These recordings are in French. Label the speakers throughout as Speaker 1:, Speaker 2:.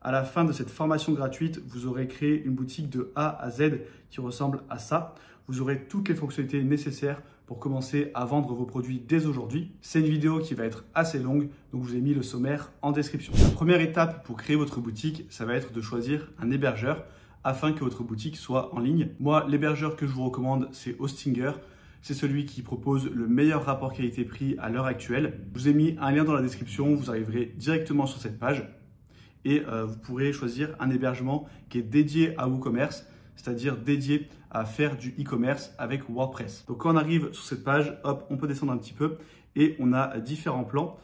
Speaker 1: À la fin de cette formation gratuite, vous aurez créé une boutique de A à Z qui ressemble à ça. Vous aurez toutes les fonctionnalités nécessaires pour commencer à vendre vos produits dès aujourd'hui. C'est une vidéo qui va être assez longue, donc je vous ai mis le sommaire en description. La première étape pour créer votre boutique, ça va être de choisir un hébergeur afin que votre boutique soit en ligne. Moi, l'hébergeur que je vous recommande, c'est Hostinger. C'est celui qui propose le meilleur rapport qualité-prix à l'heure actuelle. Je vous ai mis un lien dans la description, vous arriverez directement sur cette page et vous pourrez choisir un hébergement qui est dédié à WooCommerce, c'est-à-dire dédié à faire du e-commerce avec WordPress. Donc quand on arrive sur cette page, hop, on peut descendre un petit peu et on a différents plans.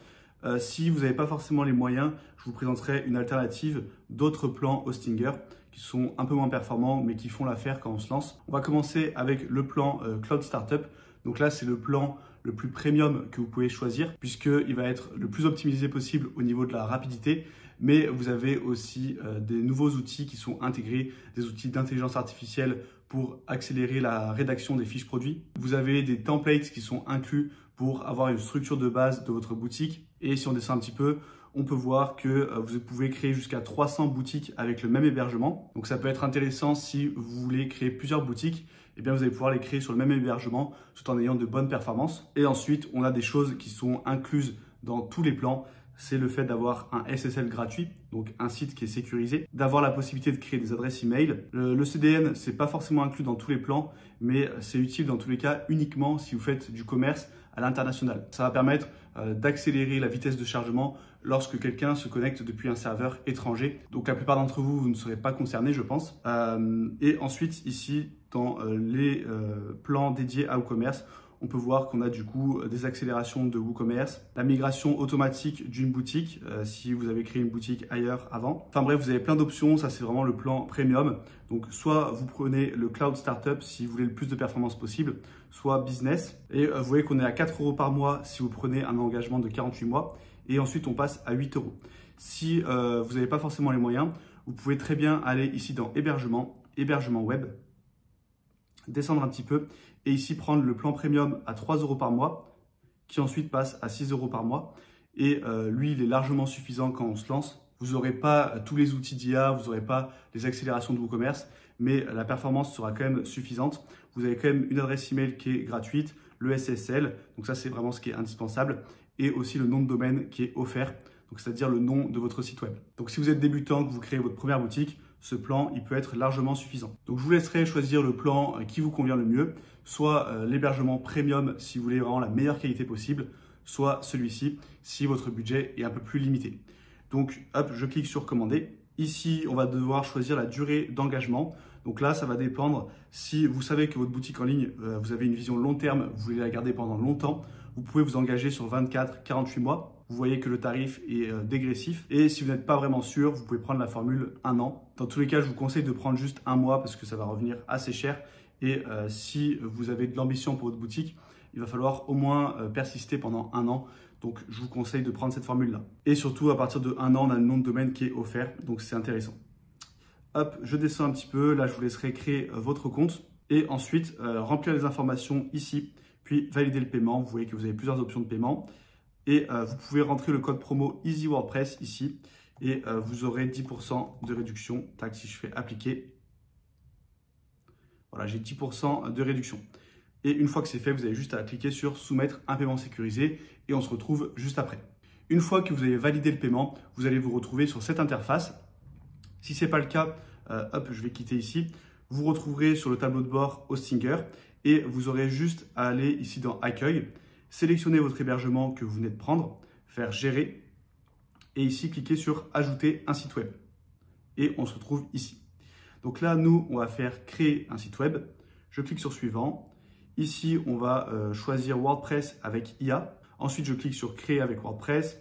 Speaker 1: Si vous n'avez pas forcément les moyens, je vous présenterai une alternative d'autres plans Hostinger qui sont un peu moins performants mais qui font l'affaire quand on se lance. On va commencer avec le plan Cloud Startup. Donc là, c'est le plan le plus premium que vous pouvez choisir puisqu'il va être le plus optimisé possible au niveau de la rapidité. Mais vous avez aussi des nouveaux outils qui sont intégrés, des outils d'intelligence artificielle pour accélérer la rédaction des fiches produits. Vous avez des templates qui sont inclus pour avoir une structure de base de votre boutique. Et si on descend un petit peu, on peut voir que vous pouvez créer jusqu'à 300 boutiques avec le même hébergement. Donc ça peut être intéressant si vous voulez créer plusieurs boutiques. Eh bien, vous allez pouvoir les créer sur le même hébergement tout en ayant de bonnes performances. Et ensuite, on a des choses qui sont incluses dans tous les plans. C'est le fait d'avoir un SSL gratuit, donc un site qui est sécurisé, d'avoir la possibilité de créer des adresses email. Le CDN, c'est pas forcément inclus dans tous les plans, mais c'est utile dans tous les cas uniquement si vous faites du commerce à l'international. Ça va permettre d'accélérer la vitesse de chargement lorsque quelqu'un se connecte depuis un serveur étranger. Donc la plupart d'entre vous, vous ne serez pas concernés, je pense. Et ensuite, ici, dans les plans dédiés à WooCommerce, on peut voir qu'on a du coup des accélérations de WooCommerce, la migration automatique d'une boutique si vous avez créé une boutique ailleurs avant. Enfin bref, vous avez plein d'options, ça c'est vraiment le plan premium. Donc soit vous prenez le Cloud Startup si vous voulez le plus de performance possible, soit Business. Et vous voyez qu'on est à 4 € par mois si vous prenez un engagement de 48 mois. Et ensuite on passe à 8 €. Si vous n'avez pas forcément les moyens, vous pouvez très bien aller ici dans Hébergement, Hébergement web, descendre un petit peu et ici prendre le plan premium à 3 € par mois qui ensuite passe à 6 € par mois et lui il est largement suffisant quand on se lance. Vous n'aurez pas tous les outils d'IA, vous n'aurez pas les accélérations de WooCommerce, mais la performance sera quand même suffisante. Vous avez quand même une adresse email qui est gratuite, le SSL, donc ça c'est vraiment ce qui est indispensable, et aussi le nom de domaine qui est offert, donc c'est-à-dire le nom de votre site web. Donc si vous êtes débutant, que vous créez votre première boutique, ce plan, il peut être largement suffisant. Donc, je vous laisserai choisir le plan qui vous convient le mieux, soit l'hébergement premium si vous voulez vraiment la meilleure qualité possible, soit celui-ci si votre budget est un peu plus limité. Donc, hop, je clique sur commander. Ici, on va devoir choisir la durée d'engagement. Donc là, ça va dépendre si vous savez que votre boutique en ligne, vous avez une vision long terme, vous voulez la garder pendant longtemps, vous pouvez vous engager sur 24, 48 mois. Vous voyez que le tarif est dégressif. Et si vous n'êtes pas vraiment sûr, vous pouvez prendre la formule 1 an. Dans tous les cas, je vous conseille de prendre juste 1 mois parce que ça va revenir assez cher. Et si vous avez de l'ambition pour votre boutique, il va falloir au moins persister pendant 1 an. Donc, je vous conseille de prendre cette formule-là. Et surtout, à partir de 1 an, on a le nom de domaine qui est offert. Donc, c'est intéressant. Hop, je descends un petit peu. Là, je vous laisserai créer votre compte. Et ensuite, remplir les informations ici. Puis, valider le paiement. Vous voyez que vous avez plusieurs options de paiement. Et vous pouvez rentrer le code promo Easy WordPress ici et vous aurez 10% de réduction. Tac, si je fais appliquer, voilà, j'ai 10% de réduction. Et une fois que c'est fait, vous avez juste à cliquer sur soumettre un paiement sécurisé et on se retrouve juste après. Une fois que vous avez validé le paiement, vous allez vous retrouver sur cette interface. Si ce n'est pas le cas, hop, je vais quitter ici. Vous retrouverez sur le tableau de bord Hostinger et vous aurez juste à aller ici dans Accueil. Sélectionnez votre hébergement que vous venez de prendre, faire gérer et ici cliquez sur ajouter un site web et on se retrouve ici. Donc là nous on va faire créer un site web, je clique sur suivant, ici on va choisir WordPress avec IA, ensuite je clique sur créer avec WordPress,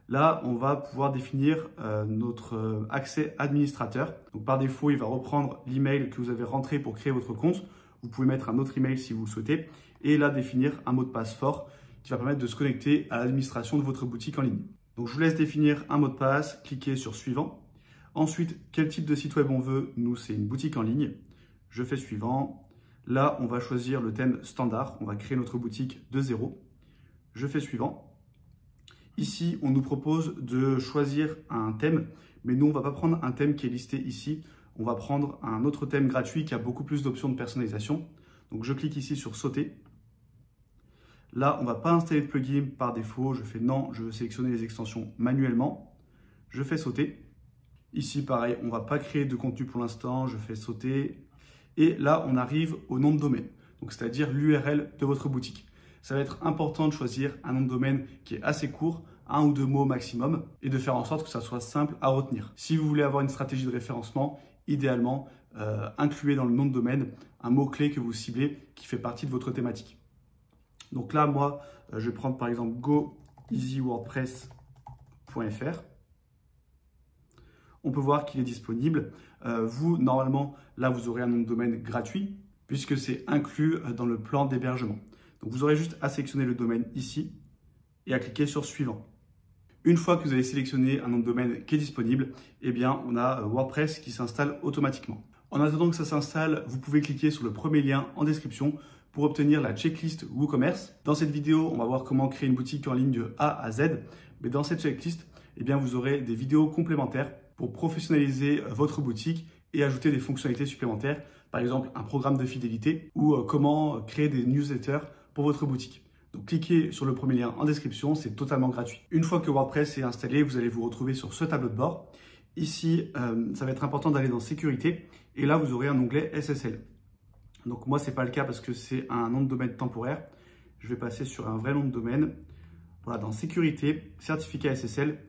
Speaker 1: là on va pouvoir définir notre accès administrateur, donc par défaut il va reprendre l'email que vous avez rentré pour créer votre compte. Vous pouvez mettre un autre email si vous le souhaitez et là définir un mot de passe fort qui va permettre de se connecter à l'administration de votre boutique en ligne. Donc je vous laisse définir un mot de passe, cliquez sur suivant. Ensuite, quel type de site web on veut? Nous, c'est une boutique en ligne. Je fais suivant. Là, on va choisir le thème standard. On va créer notre boutique de zéro. Je fais suivant. Ici, on nous propose de choisir un thème, Mais nous, on ne va pas prendre un thème qui est listé ici. On va prendre un autre thème gratuit qui a beaucoup plus d'options de personnalisation. Donc, je clique ici sur sauter. Là, on ne va pas installer de plugin par défaut. Je fais non, je veux sélectionner les extensions manuellement. Je fais sauter. Ici, pareil, on ne va pas créer de contenu pour l'instant. Je fais sauter. Et là, on arrive au nom de domaine, donc c'est-à-dire l'URL de votre boutique. Ça va être important de choisir un nom de domaine qui est assez court, 1 ou 2 mots maximum, et de faire en sorte que ça soit simple à retenir. Si vous voulez avoir une stratégie de référencement, idéalement, incluez dans le nom de domaine un mot-clé que vous ciblez qui fait partie de votre thématique. Donc là, moi, je vais prendre par exemple goeasywordpress.fr. On peut voir qu'il est disponible. Vous, normalement, là, vous aurez un nom de domaine gratuit puisque c'est inclus dans le plan d'hébergement. Donc, vous aurez juste à sélectionner le domaine ici et à cliquer sur suivant. Une fois que vous avez sélectionné un nom de domaine qui est disponible, eh bien, on a WordPress qui s'installe automatiquement. En attendant que ça s'installe, vous pouvez cliquer sur le premier lien en description pour obtenir la checklist WooCommerce. Dans cette vidéo, on va voir comment créer une boutique en ligne de A à Z. Mais dans cette checklist, eh bien, vous aurez des vidéos complémentaires pour professionnaliser votre boutique et ajouter des fonctionnalités supplémentaires, par exemple un programme de fidélité ou comment créer des newsletters pour votre boutique. Donc cliquez sur le premier lien en description, c'est totalement gratuit. Une fois que WordPress est installé, vous allez vous retrouver sur ce tableau de bord. Ici, ça va être important d'aller dans sécurité et là vous aurez un onglet SSL. Donc moi, ce n'est pas le cas parce que c'est un nom de domaine temporaire. Je vais passer sur un vrai nom de domaine. Voilà, dans sécurité, certificat SSL.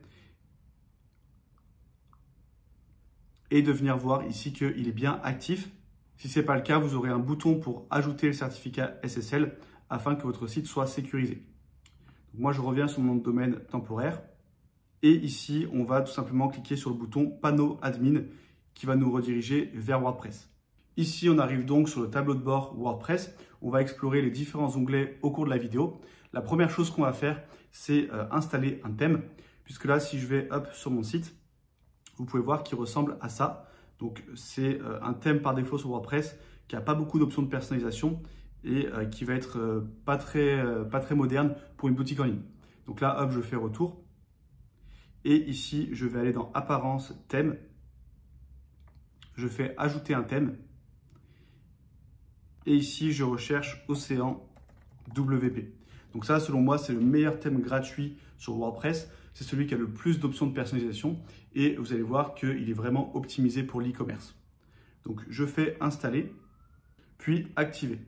Speaker 1: Et de venir voir ici qu'il est bien actif. Si ce n'est pas le cas, vous aurez un bouton pour ajouter le certificat SSL afin que votre site soit sécurisé. Donc moi, je reviens sur mon nom de domaine temporaire. Et ici, on va tout simplement cliquer sur le bouton panneau admin qui va nous rediriger vers WordPress. Ici, on arrive donc sur le tableau de bord WordPress. On va explorer les différents onglets au cours de la vidéo. La première chose qu'on va faire, c'est installer un thème. Puisque là, si je vais sur mon site, vous pouvez voir qu'il ressemble à ça. Donc, c'est un thème par défaut sur WordPress qui n'a pas beaucoup d'options de personnalisation et qui va être pas très moderne pour une boutique en ligne. Donc là, je fais retour. Et ici, je vais aller dans Apparence, thème. Je fais ajouter un thème. Et ici, je recherche Océan WP. Donc ça, selon moi, c'est le meilleur thème gratuit sur WordPress. C'est celui qui a le plus d'options de personnalisation. Et vous allez voir qu'il est vraiment optimisé pour l'e-commerce. Donc, je fais installer, puis activer.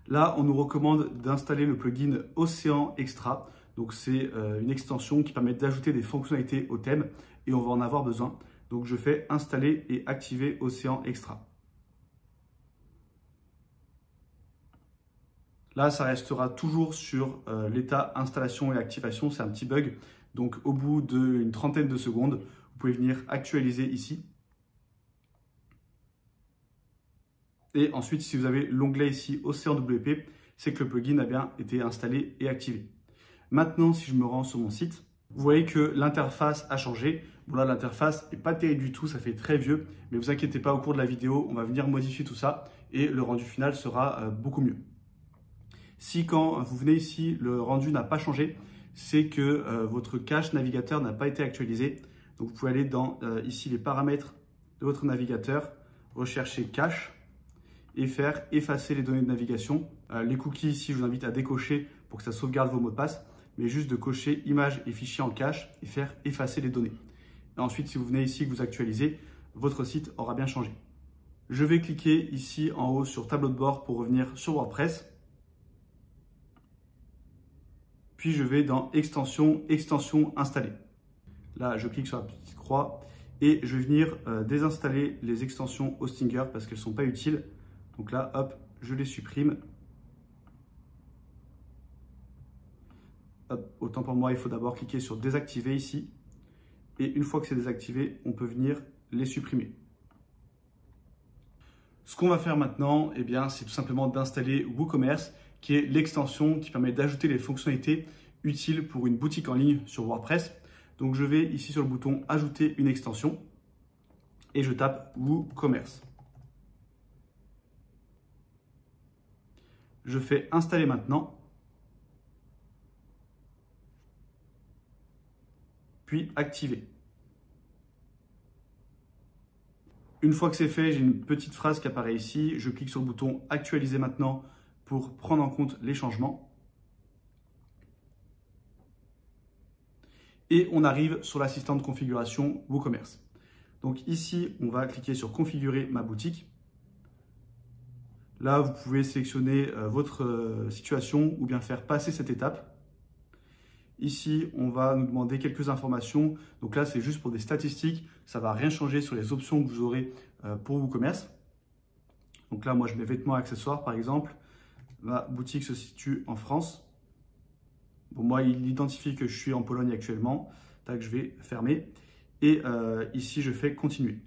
Speaker 1: Là, on nous recommande d'installer le plugin Océan Extra. Donc, c'est une extension qui permet d'ajouter des fonctionnalités au thème et on va en avoir besoin. Donc, je fais installer et activer Océan Extra. Là, ça restera toujours sur l'état installation et activation. C'est un petit bug. Donc, au bout d'une trentaine de secondes, vous pouvez venir actualiser ici. Et ensuite, si vous avez l'onglet ici Océan WP, c'est que le plugin a bien été installé et activé. Maintenant, si je me rends sur mon site, vous voyez que l'interface a changé. Bon là, l'interface n'est pas terrible du tout, ça fait très vieux. Mais vous inquiétez pas, au cours de la vidéo, on va venir modifier tout ça et le rendu final sera beaucoup mieux. Si quand vous venez ici, le rendu n'a pas changé, c'est que votre cache navigateur n'a pas été actualisé. Donc, vous pouvez aller dans ici les paramètres de votre navigateur, rechercher cache et faire effacer les données de navigation. Les cookies ici, je vous invite à décocher pour que ça sauvegarde vos mots de passe, mais juste de cocher images et fichiers en cache et faire effacer les données. Et ensuite, si vous venez ici et que vous actualisez, votre site aura bien changé. Je vais cliquer ici en haut sur tableau de bord pour revenir sur WordPress. Puis je vais dans extension installée. Là, je clique sur la petite croix et je vais venir désinstaller les extensions Hostinger parce qu'elles ne sont pas utiles. Donc là, je les supprime. Autant pour moi, il faut d'abord cliquer sur désactiver ici. Et une fois que c'est désactivé, on peut venir les supprimer. Ce qu'on va faire maintenant, eh bien, c'est tout simplement d'installer WooCommerce, qui est l'extension qui permet d'ajouter les fonctionnalités utiles pour une boutique en ligne sur WordPress. Donc, je vais ici sur le bouton « Ajouter une extension » et je tape WooCommerce. Je fais « Installer maintenant ». puis activer. Une fois que c'est fait, j'ai une petite phrase qui apparaît ici. Je clique sur le bouton actualiser maintenant pour prendre en compte les changements. Et on arrive sur l'assistant de configuration WooCommerce. Donc ici, on va cliquer sur configurer ma boutique. Là, vous pouvez sélectionner votre situation ou bien faire passer cette étape. Ici, on va nous demander quelques informations. Donc là, c'est juste pour des statistiques. Ça ne va rien changer sur les options que vous aurez pour WooCommerce. Donc là, moi, je mets vêtements et accessoires, par exemple. Ma boutique se situe en France. Bon, moi, il identifie que je suis en Pologne actuellement. Tac, je vais fermer. Et ici, je fais continuer.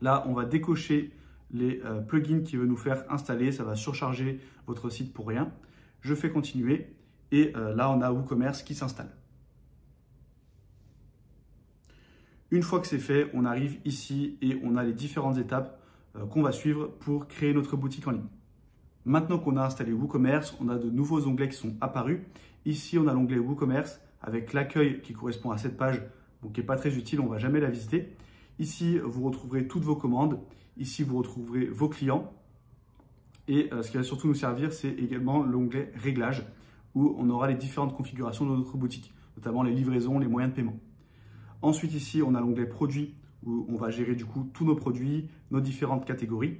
Speaker 1: Là, on va décocher les plugins qui veut nous faire installer. Ça va surcharger votre site pour rien. Je fais continuer. Et là, on a WooCommerce qui s'installe. Une fois que c'est fait, on arrive ici et on a les différentes étapes qu'on va suivre pour créer notre boutique en ligne. Maintenant qu'on a installé WooCommerce, on a de nouveaux onglets qui sont apparus. Ici, on a l'onglet WooCommerce avec l'accueil qui correspond à cette page, donc qui n'est pas très utile, on ne va jamais la visiter. Ici, vous retrouverez toutes vos commandes. Ici, vous retrouverez vos clients. Et ce qui va surtout nous servir, c'est également l'onglet Réglages, où on aura les différentes configurations de notre boutique, notamment les livraisons, les moyens de paiement. Ensuite, ici, on a l'onglet Produits, où on va gérer du coup tous nos produits, nos différentes catégories.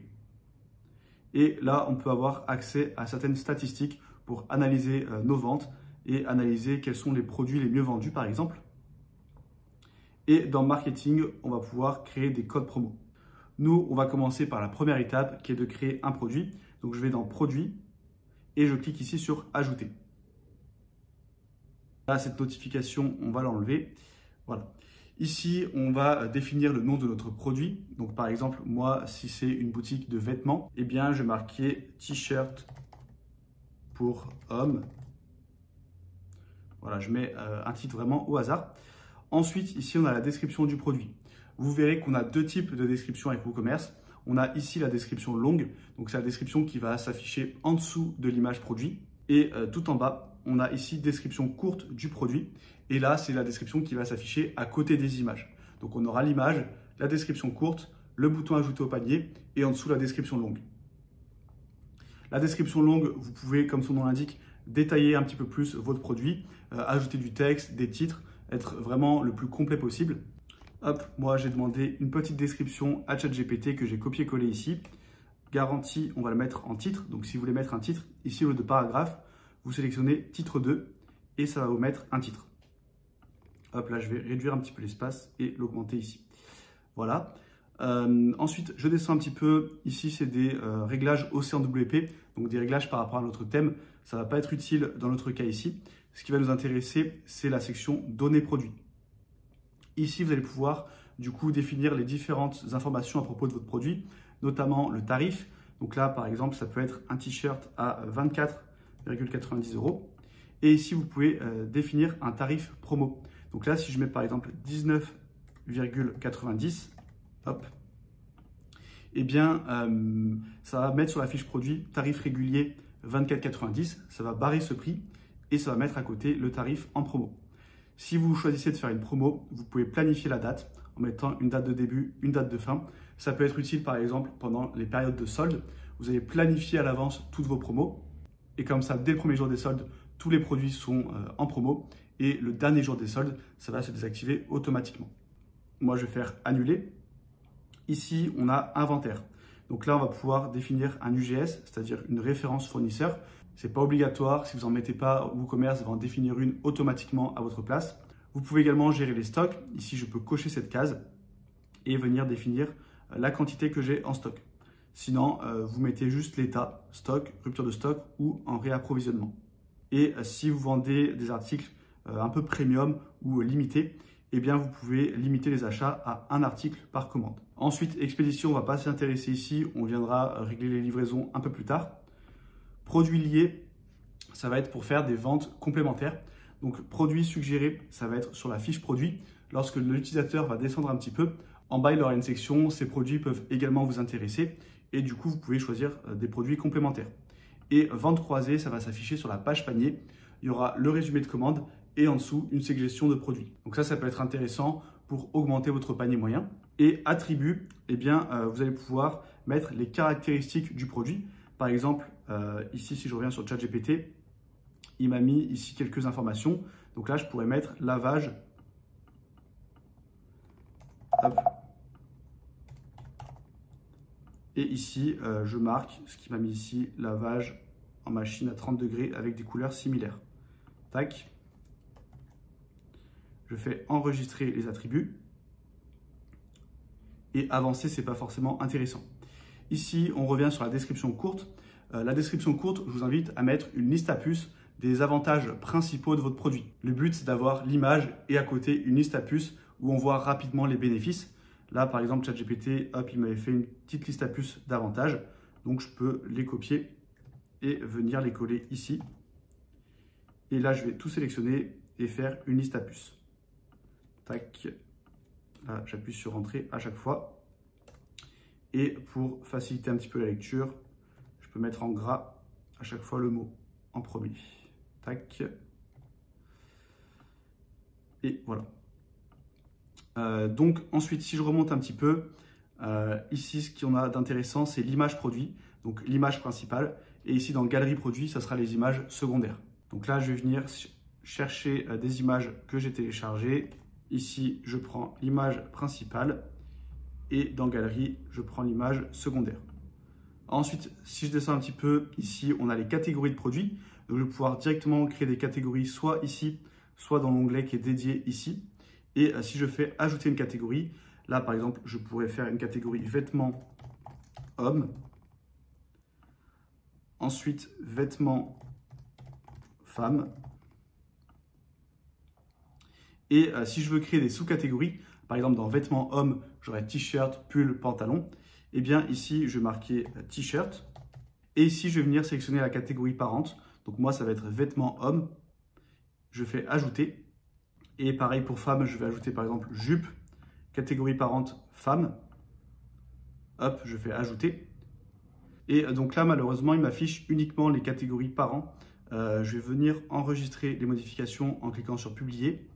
Speaker 1: Et là, on peut avoir accès à certaines statistiques pour analyser nos ventes et analyser quels sont les produits les mieux vendus, par exemple. Et dans Marketing, on va pouvoir créer des codes promo. Nous, on va commencer par la première étape qui est de créer un produit. Donc, je vais dans Produits et je clique ici sur Ajouter. Là, cette notification, on va l'enlever. Voilà. Ici, on va définir le nom de notre produit. Donc, par exemple, moi, si c'est une boutique de vêtements, eh bien, je vais marquer T-shirt pour hommes. Voilà, je mets un titre vraiment au hasard. Ensuite, ici, on a la description du produit. Vous verrez qu'on a deux types de description avec WooCommerce. On a ici la description longue. Donc, c'est la description qui va s'afficher en dessous de l'image produit. Et tout en bas, on a ici description courte du produit. Et là, c'est la description qui va s'afficher à côté des images. Donc, on aura l'image, la description courte, le bouton ajouter au panier et en dessous la description longue. La description longue, vous pouvez, comme son nom l'indique, détailler un petit peu plus votre produit, ajouter du texte, des titres, être vraiment le plus complet possible. Hop, moi, j'ai demandé une petite description à ChatGPT que j'ai copié-collé ici. Garantie, on va le mettre en titre. Donc, si vous voulez mettre un titre, ici, au lieu de paragraphe, vous sélectionnez titre 2 et ça va vous mettre un titre. Hop, là, je vais réduire un petit peu l'espace et l'augmenter ici. Voilà. Ensuite, je descends un petit peu. Ici, c'est des réglages OCNWP, donc des réglages par rapport à notre thème. Ça ne va pas être utile dans notre cas ici. Ce qui va nous intéresser, c'est la section données produits. Ici, vous allez pouvoir du coup définir les différentes informations à propos de votre produit, notamment le tarif. Donc là, par exemple, ça peut être un t-shirt à 24,90 €. Et ici, vous pouvez définir un tarif promo. Donc là, si je mets par exemple 19,90, hop, eh bien, ça va mettre sur la fiche produit tarif régulier 24,90. Ça va barrer ce prix et ça va mettre à côté le tarif en promo. Si vous choisissez de faire une promo, vous pouvez planifier la date en mettant une date de début, une date de fin. Ça peut être utile par exemple pendant les périodes de soldes. Vous avez planifié à l'avance toutes vos promos et comme ça, dès le premier jour des soldes, tous les produits sont en promo et le dernier jour des soldes, ça va se désactiver automatiquement. Moi, je vais faire annuler. Ici, on a inventaire. Donc là, on va pouvoir définir un UGS, c'est-à-dire une référence fournisseur. Ce n'est pas obligatoire. Si vous n'en mettez pas, WooCommerce va en définir une automatiquement à votre place. Vous pouvez également gérer les stocks. Ici, je peux cocher cette case et venir définir la quantité que j'ai en stock. Sinon, vous mettez juste l'état, stock, rupture de stock ou en réapprovisionnement. Et si vous vendez des articles un peu premium ou limités, eh bien, vous pouvez limiter les achats à un article par commande. Ensuite, expédition, on ne va pas s'y intéresser ici. On viendra régler les livraisons un peu plus tard. Produits liés, ça va être pour faire des ventes complémentaires. Donc, produits suggérés, ça va être sur la fiche produit. Lorsque l'utilisateur va descendre un petit peu, en bas, il aura une section. Ces produits peuvent également vous intéresser. Et du coup, vous pouvez choisir des produits complémentaires. Et vente croisée, ça va s'afficher sur la page panier. Il y aura le résumé de commande et en dessous, une suggestion de produit. Donc ça peut être intéressant pour augmenter votre panier moyen. Et attributs, eh bien, vous allez pouvoir mettre les caractéristiques du produit. Par exemple, ici, si je reviens sur ChatGPT, il m'a mis ici quelques informations. Donc là, je pourrais mettre lavage. Hop. Et ici, je marque ce qu'il m'a mis ici, lavage en machine à 30 degrés avec des couleurs similaires. Tac. Je fais enregistrer les attributs. Et avancer, ce n'est pas forcément intéressant. Ici, on revient sur la description courte. La description courte, je vous invite à mettre une liste à puces des avantages principaux de votre produit. Le but, c'est d'avoir l'image et à côté une liste à puces où on voit rapidement les bénéfices. Là, par exemple, ChatGPT, hop, il m'avait fait une petite liste à puces d'avantages. Donc, je peux les copier et venir les coller ici. Et là, je vais tout sélectionner et faire une liste à puces. Tac. Là, j'appuie sur Entrée à chaque fois. Et pour faciliter un petit peu la lecture, je peux mettre en gras à chaque fois le mot en premier. Tac. Et voilà. Donc ensuite, si je remonte un petit peu, ici, ce qu'on a d'intéressant, c'est l'image produit, donc l'image principale. Et ici, dans Galerie produit, ça sera les images secondaires. Donc là, je vais venir chercher des images que j'ai téléchargées. Ici, je prends l'image principale et dans Galerie, je prends l'image secondaire. Ensuite, si je descends un petit peu, ici, on a les catégories de produits. Donc, je vais pouvoir directement créer des catégories soit ici, soit dans l'onglet qui est dédié ici. Et si je fais ajouter une catégorie, là, par exemple, je pourrais faire une catégorie vêtements hommes. Ensuite, vêtements femmes. Et si je veux créer des sous-catégories, par exemple dans vêtements hommes, j'aurais t-shirt, pull, pantalon. Et bien ici, je vais marquer t-shirt. Et ici, je vais venir sélectionner la catégorie parente. Donc moi, ça va être vêtements hommes. Je fais ajouter. Et pareil pour femmes, je vais ajouter par exemple jupe, catégorie parente femme. Hop, je fais ajouter. Et donc là, malheureusement, il m'affiche uniquement les catégories parents. Je vais venir enregistrer les modifications en cliquant sur publier.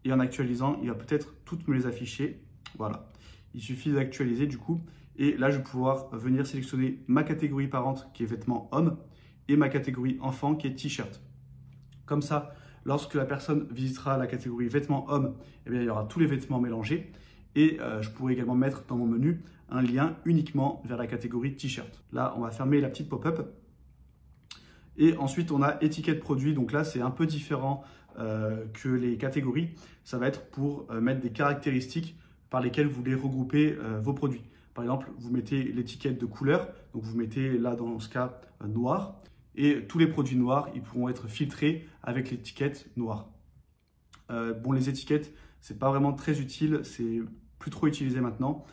Speaker 1: Et en actualisant, il va peut-être toutes me les afficher. Voilà, il suffit d'actualiser du coup. Et là, je vais pouvoir venir sélectionner ma catégorie parente qui est vêtements hommes et ma catégorie enfant qui est t-shirt. Comme ça, lorsque la personne visitera la catégorie vêtements hommes, eh bien, il y aura tous les vêtements mélangés. Et je pourrais également mettre dans mon menu un lien uniquement vers la catégorie t-shirt. Là, on va fermer la petite pop-up. Et ensuite, on a étiquette produit. Donc là, c'est un peu différent que les catégories. Ça va être pour mettre des caractéristiques par lesquelles vous voulez regrouper vos produits. Par exemple, vous mettez l'étiquette de couleur. Donc, vous mettez là, dans ce cas, noir. Et tous les produits noirs, ils pourront être filtrés avec l'étiquette noire. Bon, les étiquettes, c'est pas vraiment très utile. C'est plus trop utilisé maintenant.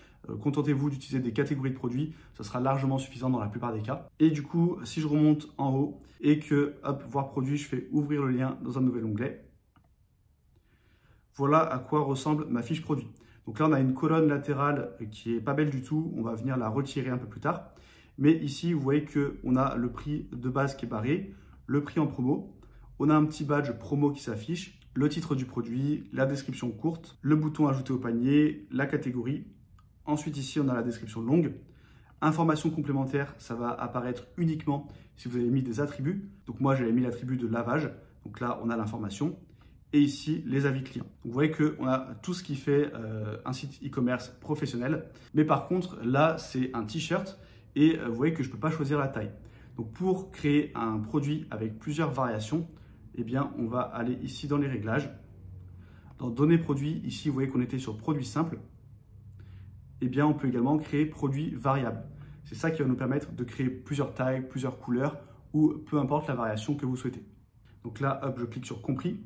Speaker 1: Contentez-vous d'utiliser des catégories de produits, ça sera largement suffisant dans la plupart des cas. Et du coup, si je remonte en haut et que, hop, voir produit, je fais ouvrir le lien dans un nouvel onglet. Voilà à quoi ressemble ma fiche produit. Donc là, on a une colonne latérale qui est pas belle du tout. On va venir la retirer un peu plus tard. Mais ici, vous voyez qu'on a le prix de base qui est barré, le prix en promo. On a un petit badge promo qui s'affiche, le titre du produit, la description courte, le bouton ajouter au panier, la catégorie. Ensuite, ici, on a la description longue. Informations complémentaires, ça va apparaître uniquement si vous avez mis des attributs. Donc moi, j'avais mis l'attribut de lavage. Donc là, on a l'information. Et ici, les avis clients. Donc, vous voyez qu'on a tout ce qui fait un site e-commerce professionnel. Mais par contre, là, c'est un t-shirt. Et vous voyez que je ne peux pas choisir la taille. Donc pour créer un produit avec plusieurs variations, eh bien, on va aller ici dans les réglages. Dans données produits, ici, vous voyez qu'on était sur produit simple. Eh bien, on peut également créer produit variable. C'est ça qui va nous permettre de créer plusieurs tailles, plusieurs couleurs ou peu importe la variation que vous souhaitez. Donc là, hop, je clique sur compris.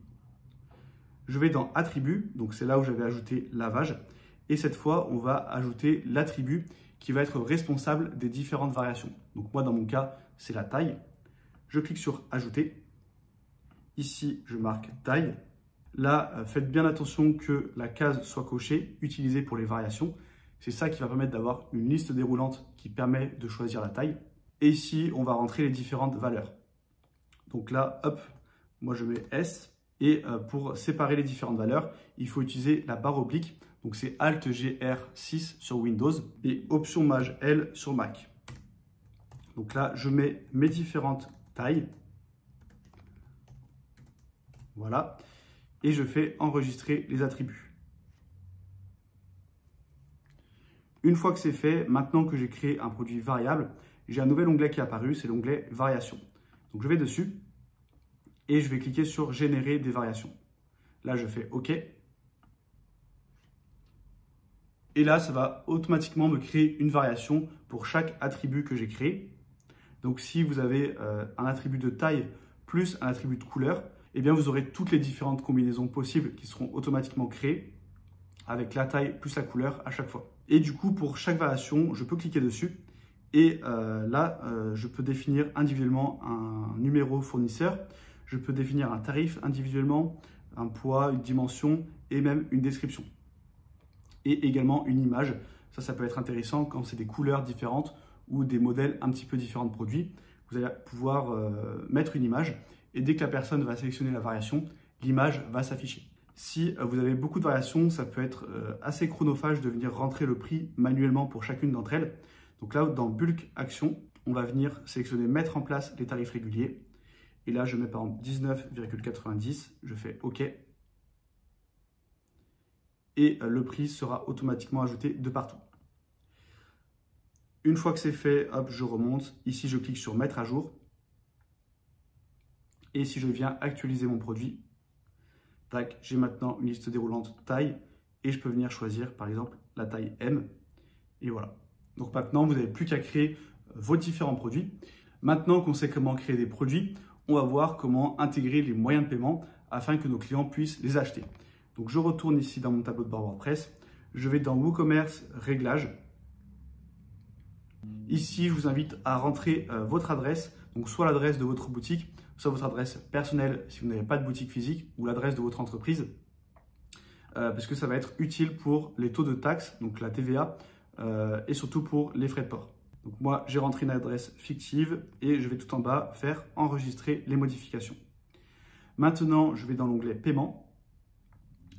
Speaker 1: Je vais dans attributs, donc c'est là où j'avais ajouté lavage. Et cette fois, on va ajouter l'attribut qui va être responsable des différentes variations. Donc moi, dans mon cas, c'est la taille. Je clique sur ajouter. Ici, je marque taille. Là, faites bien attention que la case soit cochée, utilisée pour les variations. C'est ça qui va permettre d'avoir une liste déroulante qui permet de choisir la taille. Et ici, on va rentrer les différentes valeurs. Donc là, hop, moi je mets S. Et pour séparer les différentes valeurs, il faut utiliser la barre oblique. Donc c'est Alt GR6 sur Windows et Option Maj L sur Mac. Donc là, je mets mes différentes tailles. Voilà. Et je fais enregistrer les attributs. Une fois que c'est fait, maintenant que j'ai créé un produit variable, j'ai un nouvel onglet qui est apparu, c'est l'onglet Variations. Donc je vais dessus et je vais cliquer sur Générer des variations. Là, je fais OK. Et là, ça va automatiquement me créer une variation pour chaque attribut que j'ai créé. Donc si vous avez un attribut de taille plus un attribut de couleur, eh bien vous aurez toutes les différentes combinaisons possibles qui seront automatiquement créées avec la taille plus la couleur à chaque fois. Et du coup, pour chaque variation, je peux cliquer dessus et là, je peux définir individuellement un numéro fournisseur, je peux définir un tarif individuellement, un poids, une dimension et même une description. Et également une image, ça peut être intéressant quand c'est des couleurs différentes ou des modèles un petit peu différents de produits. Vous allez pouvoir mettre une image et dès que la personne va sélectionner la variation, l'image va s'afficher. Si vous avez beaucoup de variations, ça peut être assez chronophage de venir rentrer le prix manuellement pour chacune d'entre elles. Donc là, dans Bulk Action, on va venir sélectionner mettre en place les tarifs réguliers. Et là, je mets par exemple 19,90, je fais OK. Et le prix sera automatiquement ajouté de partout. Une fois que c'est fait, hop, je remonte. Ici, je clique sur mettre à jour. Et si je viens actualiser mon produit, tac, j'ai maintenant une liste déroulante taille et je peux venir choisir par exemple la taille M. Et voilà. Donc maintenant, vous n'avez plus qu'à créer vos différents produits. Maintenant qu'on sait comment créer des produits, on va voir comment intégrer les moyens de paiement afin que nos clients puissent les acheter. Donc je retourne ici dans mon tableau de bord WordPress. Je vais dans WooCommerce, réglages. Ici, je vous invite à rentrer votre adresse, donc soit l'adresse de votre boutique, soit votre adresse personnelle si vous n'avez pas de boutique physique ou l'adresse de votre entreprise, parce que ça va être utile pour les taux de taxes, donc la TVA, et surtout pour les frais de port. Donc moi, j'ai rentré une adresse fictive et je vais tout en bas faire enregistrer les modifications. Maintenant, je vais dans l'onglet paiement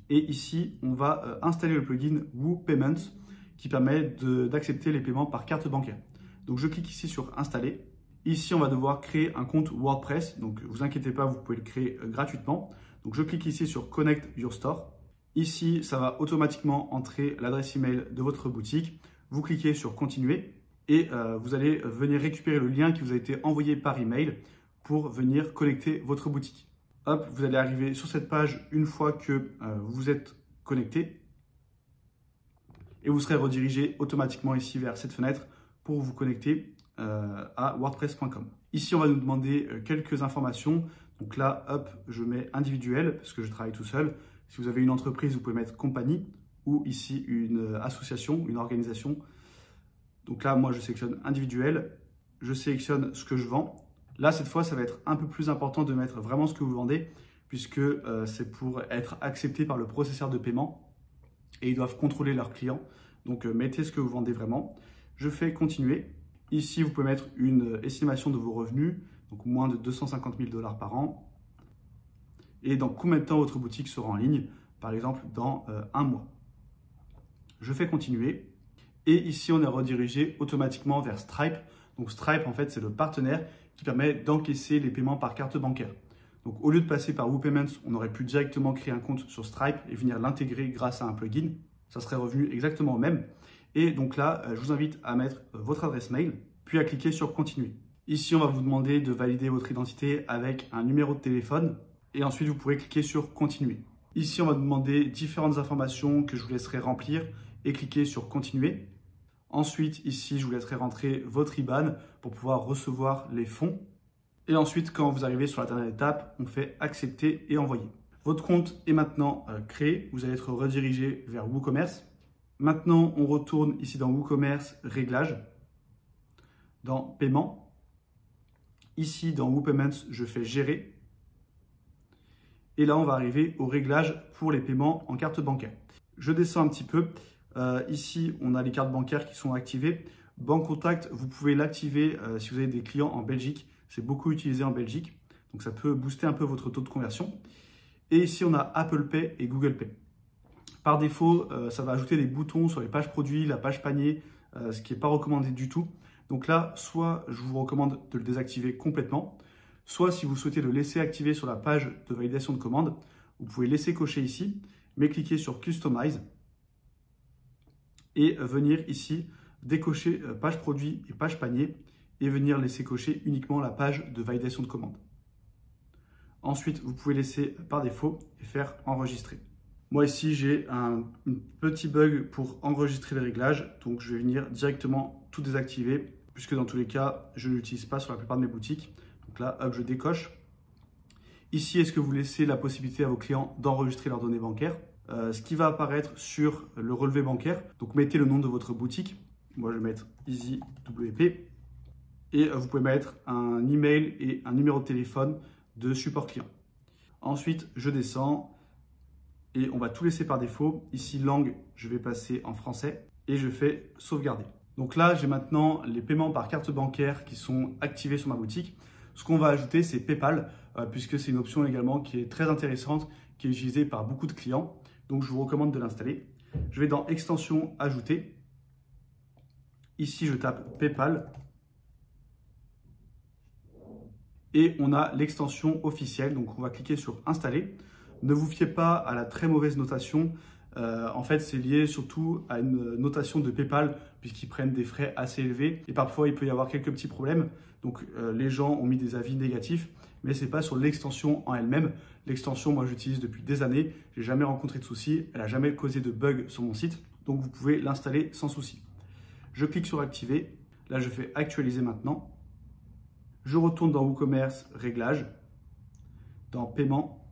Speaker 1: et ici, on va installer le plugin WooPayments qui permet d'accepter les paiements par carte bancaire. Donc je clique ici sur installer. Ici, on va devoir créer un compte WordPress. Donc, vous inquiétez pas, vous pouvez le créer gratuitement. Donc, je clique ici sur Connect Your Store. Ici, ça va automatiquement entrer l'adresse email de votre boutique. Vous cliquez sur Continuer et vous allez venir récupérer le lien qui vous a été envoyé par email pour venir connecter votre boutique. Hop, vous allez arriver sur cette page une fois que vous êtes connecté et vous serez redirigé automatiquement ici vers cette fenêtre pour vous connecter à wordpress.com. Ici, on va nous demander quelques informations. Donc là, hop, je mets individuel parce que je travaille tout seul. Si vous avez une entreprise, vous pouvez mettre compagnie ou ici une association, une organisation. Donc là, moi, je sélectionne individuel. Je sélectionne ce que je vends. Là, cette fois, ça va être un peu plus important de mettre vraiment ce que vous vendez puisque c'est pour être accepté par le processeur de paiement et ils doivent contrôler leurs clients. Donc, mettez ce que vous vendez vraiment. Je fais continuer. Ici, vous pouvez mettre une estimation de vos revenus, donc moins de 250 000 $ par an. Et dans combien de temps votre boutique sera en ligne, par exemple dans un mois. Je fais continuer. Et ici, on est redirigé automatiquement vers Stripe. Donc Stripe, en fait, c'est le partenaire qui permet d'encaisser les paiements par carte bancaire. Donc au lieu de passer par WooPayments, on aurait pu directement créer un compte sur Stripe et venir l'intégrer grâce à un plugin. Ça serait revenu exactement au même. Et donc là, je vous invite à mettre votre adresse mail, puis à cliquer sur Continuer. Ici, on va vous demander de valider votre identité avec un numéro de téléphone. Et ensuite, vous pourrez cliquer sur Continuer. Ici, on va vous demander différentes informations que je vous laisserai remplir et cliquer sur Continuer. Ensuite, ici, je vous laisserai rentrer votre IBAN pour pouvoir recevoir les fonds. Et ensuite, quand vous arrivez sur la dernière étape, on fait Accepter et Envoyer. Votre compte est maintenant créé. Vous allez être redirigé vers WooCommerce. Maintenant, on retourne ici dans WooCommerce, Réglages, dans Paiement. Ici, dans WooPayments, je fais Gérer. Et là, on va arriver au réglage pour les paiements en carte bancaire. Je descends un petit peu. Ici, on a les cartes bancaires qui sont activées. Banque Contact, vous pouvez l'activer si vous avez des clients en Belgique. C'est beaucoup utilisé en Belgique. Donc ça peut booster un peu votre taux de conversion. Et ici, on a Apple Pay et Google Pay. Par défaut, ça va ajouter des boutons sur les pages produits, la page panier, ce qui n'est pas recommandé du tout. Donc là, soit je vous recommande de le désactiver complètement, soit si vous souhaitez le laisser activer sur la page de validation de commande, vous pouvez laisser cocher ici, mais cliquer sur Customize et venir ici décocher page produit et page panier et venir laisser cocher uniquement la page de validation de commande. Ensuite, vous pouvez laisser par défaut et faire enregistrer. Moi ici, j'ai un petit bug pour enregistrer les réglages, donc je vais venir directement tout désactiver puisque dans tous les cas, je ne l'utilise pas sur la plupart de mes boutiques. Donc là, hop, je décoche. Ici, est-ce que vous laissez la possibilité à vos clients d'enregistrer leurs données bancaires? Ce qui va apparaître sur le relevé bancaire, donc mettez le nom de votre boutique. Moi, je vais mettre EasyWP. Et vous pouvez mettre un email et un numéro de téléphone de support client. Ensuite, je descends et on va tout laisser par défaut. Ici, langue, je vais passer en français et je fais sauvegarder. Donc là, j'ai maintenant les paiements par carte bancaire qui sont activés sur ma boutique. Ce qu'on va ajouter, c'est PayPal, puisque c'est une option également qui est très intéressante, qui est utilisée par beaucoup de clients. Donc, je vous recommande de l'installer. Je vais dans Extension, Ajouter. Ici, je tape PayPal. Et on a l'extension officielle. Donc, on va cliquer sur Installer. Ne vous fiez pas à la très mauvaise notation. En fait, c'est lié surtout à une notation de PayPal puisqu'ils prennent des frais assez élevés et parfois il peut y avoir quelques petits problèmes. Donc, les gens ont mis des avis négatifs, mais ce n'est pas sur l'extension en elle-même. L'extension, moi, j'utilise depuis des années. Je n'ai jamais rencontré de soucis. Elle n'a jamais causé de bug sur mon site. Donc, vous pouvez l'installer sans souci. Je clique sur Activer. Là, je fais Actualiser maintenant. Je retourne dans WooCommerce, Réglages, dans Paiement.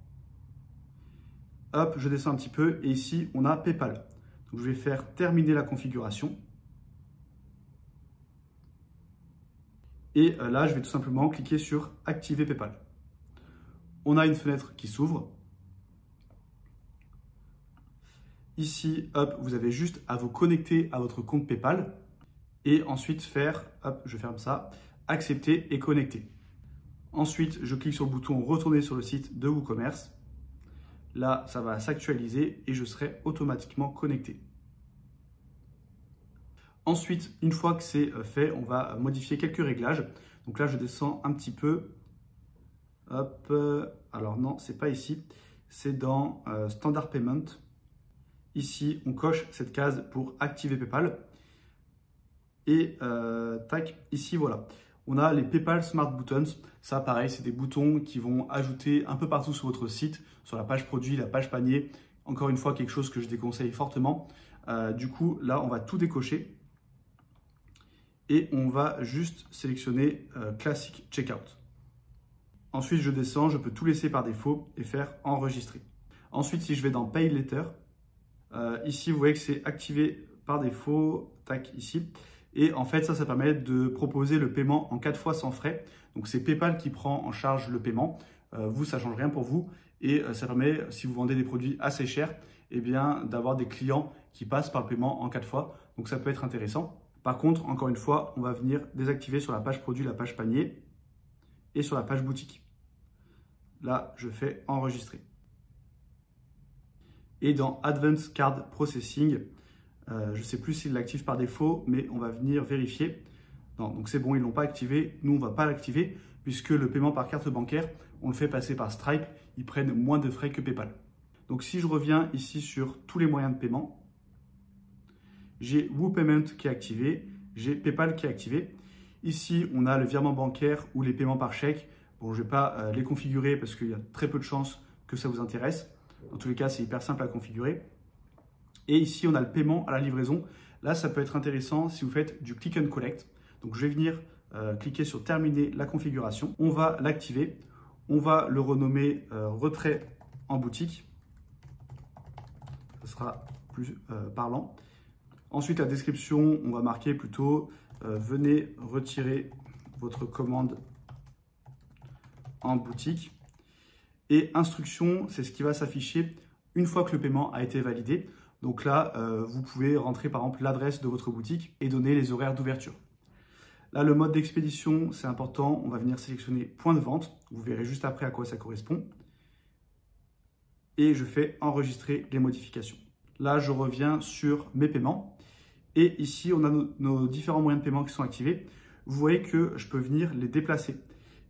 Speaker 1: Hop, je descends un petit peu et ici, on a PayPal. Donc, je vais faire terminer la configuration. Et là, je vais tout simplement cliquer sur Activer PayPal. On a une fenêtre qui s'ouvre. Ici, hop, vous avez juste à vous connecter à votre compte PayPal et ensuite faire, hop, je ferme ça, accepter et connecter. Ensuite, je clique sur le bouton retourner sur le site de WooCommerce. Là, ça va s'actualiser et je serai automatiquement connecté. Ensuite, une fois que c'est fait, on va modifier quelques réglages. Donc là, je descends un petit peu. Hop, alors non, c'est pas ici. C'est dans Standard Payment. Ici, on coche cette case pour activer PayPal. Et tac, ici, voilà. On a les PayPal Smart Buttons. Ça, pareil, c'est des boutons qui vont ajouter un peu partout sur votre site, sur la page produit, la page panier. Encore une fois, quelque chose que je déconseille fortement. Du coup, là, on va tout décocher. Et on va juste sélectionner Classic Checkout. Ensuite, je descends, je peux tout laisser par défaut et faire enregistrer. Ensuite, si je vais dans Pay Later, ici, vous voyez que c'est activé par défaut, tac, ici. Et en fait, ça permet de proposer le paiement en 4 fois sans frais. Donc, c'est PayPal qui prend en charge le paiement. Vous, ça ne change rien pour vous. Et ça permet, si vous vendez des produits assez chers, eh bien, d'avoir des clients qui passent par le paiement en 4 fois. Donc, ça peut être intéressant. Par contre, encore une fois, on va venir désactiver sur la page produit, la page panier et sur la page boutique. Là, je fais enregistrer. Et dans Advanced Card Processing, je ne sais plus s'il l'active par défaut, mais on va venir vérifier. Non, donc c'est bon, ils ne l'ont pas activé. Nous, on ne va pas l'activer puisque le paiement par carte bancaire, on le fait passer par Stripe. Ils prennent moins de frais que PayPal. Donc, si je reviens ici sur tous les moyens de paiement, j'ai WooPayment qui est activé, j'ai PayPal qui est activé. Ici, on a le virement bancaire ou les paiements par chèque. Bon, je ne vais pas les configurer parce qu'il y a très peu de chances que ça vous intéresse. Dans tous les cas, c'est hyper simple à configurer. Et ici, on a le paiement à la livraison. Là, ça peut être intéressant si vous faites du click and collect. Donc, je vais venir cliquer sur terminer la configuration. On va l'activer. On va le renommer retrait en boutique. Ce sera plus parlant. Ensuite, la description, on va marquer plutôt venez retirer votre commande en boutique. Et instruction, c'est ce qui va s'afficher une fois que le paiement a été validé. Donc là, vous pouvez rentrer par exemple l'adresse de votre boutique et donner les horaires d'ouverture. Là, le mode d'expédition, c'est important. On va venir sélectionner point de vente. Vous verrez juste après à quoi ça correspond. Et je fais enregistrer les modifications. Là, je reviens sur mes paiements. Et ici, on a nos différents moyens de paiement qui sont activés. Vous voyez que je peux venir les déplacer.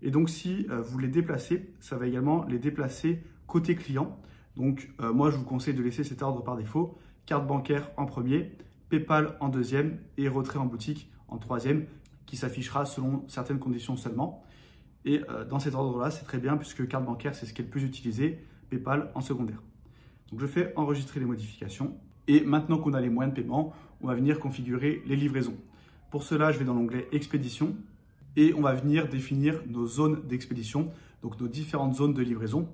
Speaker 1: Et donc, si vous les déplacez, ça va également les déplacer côté client. Donc, moi, je vous conseille de laisser cet ordre par défaut. Carte bancaire en premier, PayPal en deuxième et retrait en boutique en troisième, qui s'affichera selon certaines conditions seulement. Et dans cet ordre-là, c'est très bien puisque carte bancaire, c'est ce qui est le plus utilisé, PayPal en secondaire. Donc, je fais enregistrer les modifications. Et maintenant qu'on a les moyens de paiement, on va venir configurer les livraisons. Pour cela, je vais dans l'onglet Expédition et on va venir définir nos zones d'expédition, donc nos différentes zones de livraison.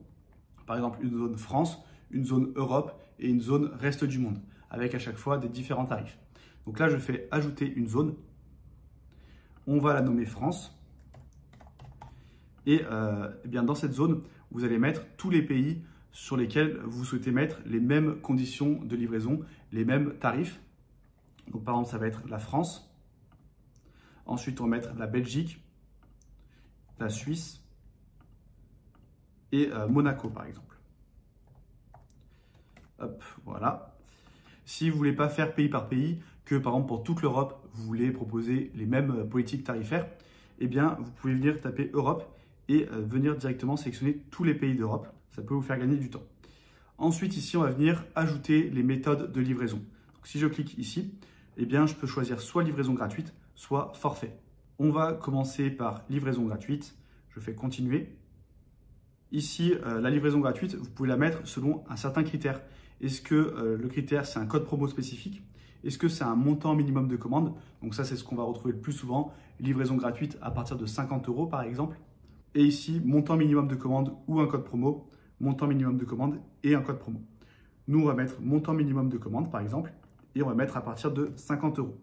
Speaker 1: Par exemple, une zone France, une zone Europe et une zone Reste du monde, avec à chaque fois des différents tarifs. Donc là, je fais ajouter une zone. On va la nommer France. Et bien dans cette zone, vous allez mettre tous les pays sur lesquels vous souhaitez mettre les mêmes conditions de livraison, les mêmes tarifs. Donc par exemple, ça va être la France. Ensuite, on va mettre la Belgique, la Suisse et Monaco par exemple. Hop, voilà. Si vous ne voulez pas faire pays par pays, que par exemple pour toute l'Europe, vous voulez proposer les mêmes politiques tarifaires, eh bien vous pouvez venir taper Europe et venir directement sélectionner tous les pays d'Europe. Ça peut vous faire gagner du temps. Ensuite, ici, on va venir ajouter les méthodes de livraison. Donc, si je clique ici, eh bien, je peux choisir soit livraison gratuite, soit forfait. On va commencer par livraison gratuite. Je fais continuer. Ici, la livraison gratuite, vous pouvez la mettre selon un certain critère. Est-ce que le critère, c'est un code promo spécifique? Est-ce que c'est un montant minimum de commande? Donc ça, c'est ce qu'on va retrouver le plus souvent. Livraison gratuite à partir de 50 € par exemple. Et ici, montant minimum de commande ou un code promo. Montant minimum de commande et un code promo. Nous, on va mettre montant minimum de commande par exemple et on va mettre à partir de 50 €.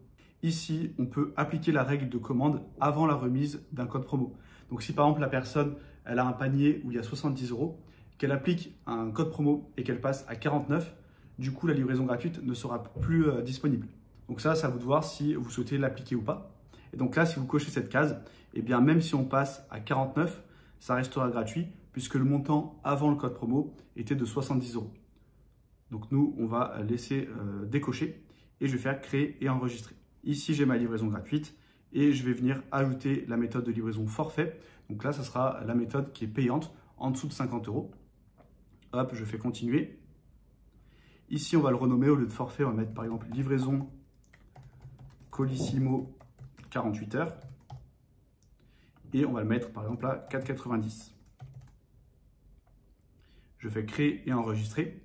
Speaker 1: Ici, on peut appliquer la règle de commande avant la remise d'un code promo. Donc si par exemple la personne elle a un panier où il y a 70 €, qu'elle applique un code promo et qu'elle passe à 49, du coup la livraison gratuite ne sera plus disponible. Donc ça, c'est à vous de voir si vous souhaitez l'appliquer ou pas. Et donc là, si vous cochez cette case, eh bien même si on passe à 49, ça restera gratuit puisque le montant avant le code promo était de 70 €. Donc nous, on va laisser décocher et je vais faire créer et enregistrer. Ici, j'ai ma livraison gratuite et je vais venir ajouter la méthode de livraison forfait. Donc là, ça sera la méthode qui est payante en dessous de 50 €. Hop, je fais continuer. Ici, on va le renommer au lieu de forfait, on va mettre par exemple livraison Colissimo 48 heures. Et on va le mettre par exemple à 4,90 €. Je fais créer et enregistrer.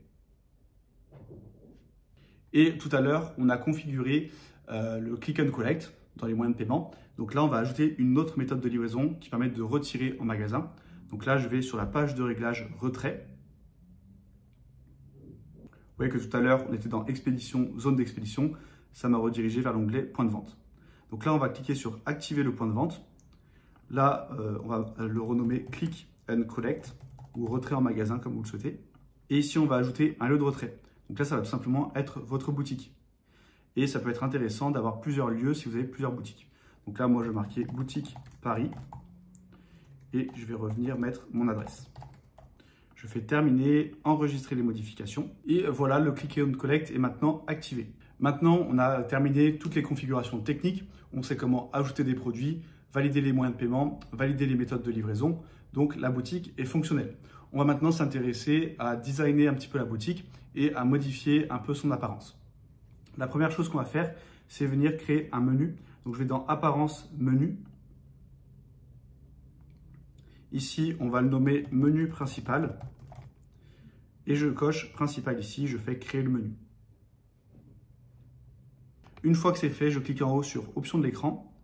Speaker 1: Et tout à l'heure, on a configuré le click and collect dans les moyens de paiement. Donc là, on va ajouter une autre méthode de livraison qui permet de retirer en magasin. Donc là, je vais sur la page de réglage retrait. Vous voyez que tout à l'heure, on était dans expédition, zone d'expédition. Ça m'a redirigé vers l'onglet point de vente. Donc là, on va cliquer sur activer le point de vente. Là, on va le renommer click and collect ou retrait en magasin comme vous le souhaitez. Et ici, on va ajouter un lieu de retrait. Donc là, ça va tout simplement être votre boutique. Et ça peut être intéressant d'avoir plusieurs lieux si vous avez plusieurs boutiques. Donc là, moi, je vais marquer boutique Paris et je vais revenir mettre mon adresse. Je fais terminer, enregistrer les modifications et voilà, le click and collect est maintenant activé. Maintenant, on a terminé toutes les configurations techniques. On sait comment ajouter des produits, valider les moyens de paiement, valider les méthodes de livraison. Donc, la boutique est fonctionnelle. On va maintenant s'intéresser à designer un petit peu la boutique et à modifier un peu son apparence. La première chose qu'on va faire, c'est venir créer un menu. Donc, je vais dans Apparence, Menu. Ici, on va le nommer Menu principal. Et je coche Principal ici, je fais Créer le menu. Une fois que c'est fait, je clique en haut sur Options de l'écran.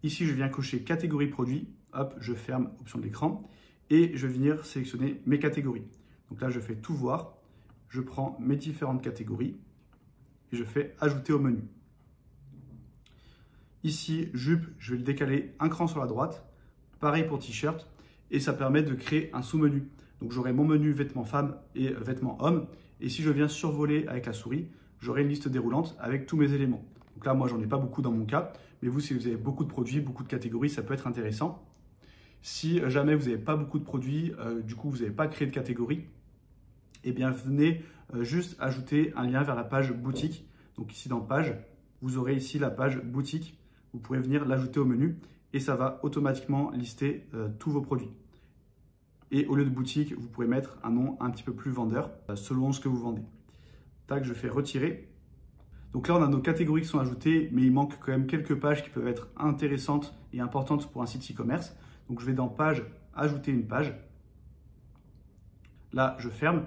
Speaker 1: Ici, je viens cocher Catégorie produit. Hop, je ferme Options de l'écran. Et je vais venir sélectionner mes catégories. Donc là, je fais Tout voir. Je prends mes différentes catégories. Et je fais Ajouter au menu. Ici, jupe, je vais le décaler un cran sur la droite. Pareil pour t-shirt. Et ça permet de créer un sous-menu. Donc j'aurai mon menu vêtements femmes et vêtements hommes. Et si je viens survoler avec la souris, j'aurai une liste déroulante avec tous mes éléments. Donc là, moi, j'en ai pas beaucoup dans mon cas, mais vous, si vous avez beaucoup de produits, beaucoup de catégories, ça peut être intéressant. Si jamais vous n'avez pas beaucoup de produits, du coup, vous n'avez pas créé de catégorie, eh bien, venez juste ajouter un lien vers la page boutique. Donc ici, dans page, vous aurez ici la page boutique. Vous pourrez venir l'ajouter au menu et ça va automatiquement lister tous vos produits. Et au lieu de boutique, vous pourrez mettre un nom un petit peu plus vendeur selon ce que vous vendez. Tac, je fais retirer. Donc là, on a nos catégories qui sont ajoutées, mais il manque quand même quelques pages qui peuvent être intéressantes et importantes pour un site e-commerce. Donc je vais dans page, ajouter une page. Là, je ferme.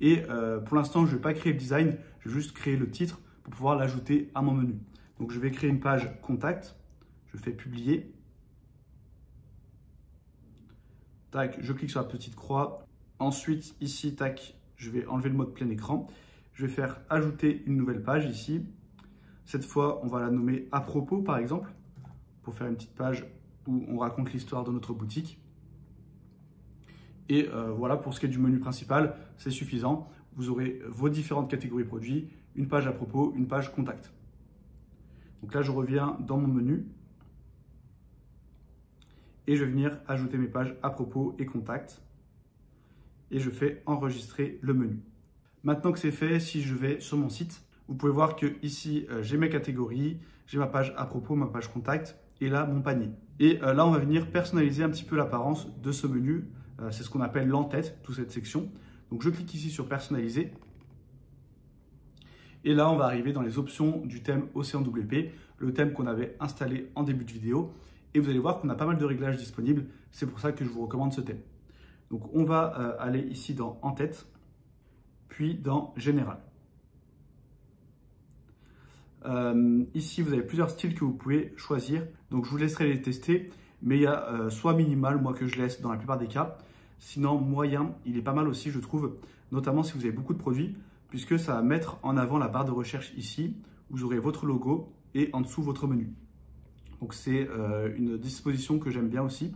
Speaker 1: Et pour l'instant, je ne vais pas créer le design, je vais juste créer le titre pour pouvoir l'ajouter à mon menu. Donc je vais créer une page contact. Je fais publier. Tac, je clique sur la petite croix. Ensuite, ici, tac, je vais enlever le mode plein écran. Je vais faire ajouter une nouvelle page ici. Cette fois, on va la nommer à propos, par exemple, pour faire une petite page où on raconte l'histoire de notre boutique. Et voilà, pour ce qui est du menu principal, c'est suffisant. Vous aurez vos différentes catégories produits, une page à propos, une page contact. Donc là, je reviens dans mon menu. Et je vais venir ajouter mes pages à propos et contact. Et je fais enregistrer le menu. Maintenant que c'est fait, si je vais sur mon site, vous pouvez voir que ici, j'ai mes catégories, j'ai ma page à propos, ma page contact et là, mon panier. Et là, on va venir personnaliser un petit peu l'apparence de ce menu. C'est ce qu'on appelle l'en-tête, toute cette section. Donc, je clique ici sur personnaliser. Et là, on va arriver dans les options du thème Océan WP, le thème qu'on avait installé en début de vidéo. Et vous allez voir qu'on a pas mal de réglages disponibles. C'est pour ça que je vous recommande ce thème. Donc, on va aller ici dans En tête, puis dans Général. Ici, vous avez plusieurs styles que vous pouvez choisir. Donc, je vous laisserai les tester. Mais il y a soit minimal, moi que je laisse dans la plupart des cas. Sinon, moyen, il est pas mal aussi, je trouve. Notamment si vous avez beaucoup de produits, puisque ça va mettre en avant la barre de recherche ici. Vous aurez votre logo et en dessous votre menu. Donc c'est une disposition que j'aime bien aussi,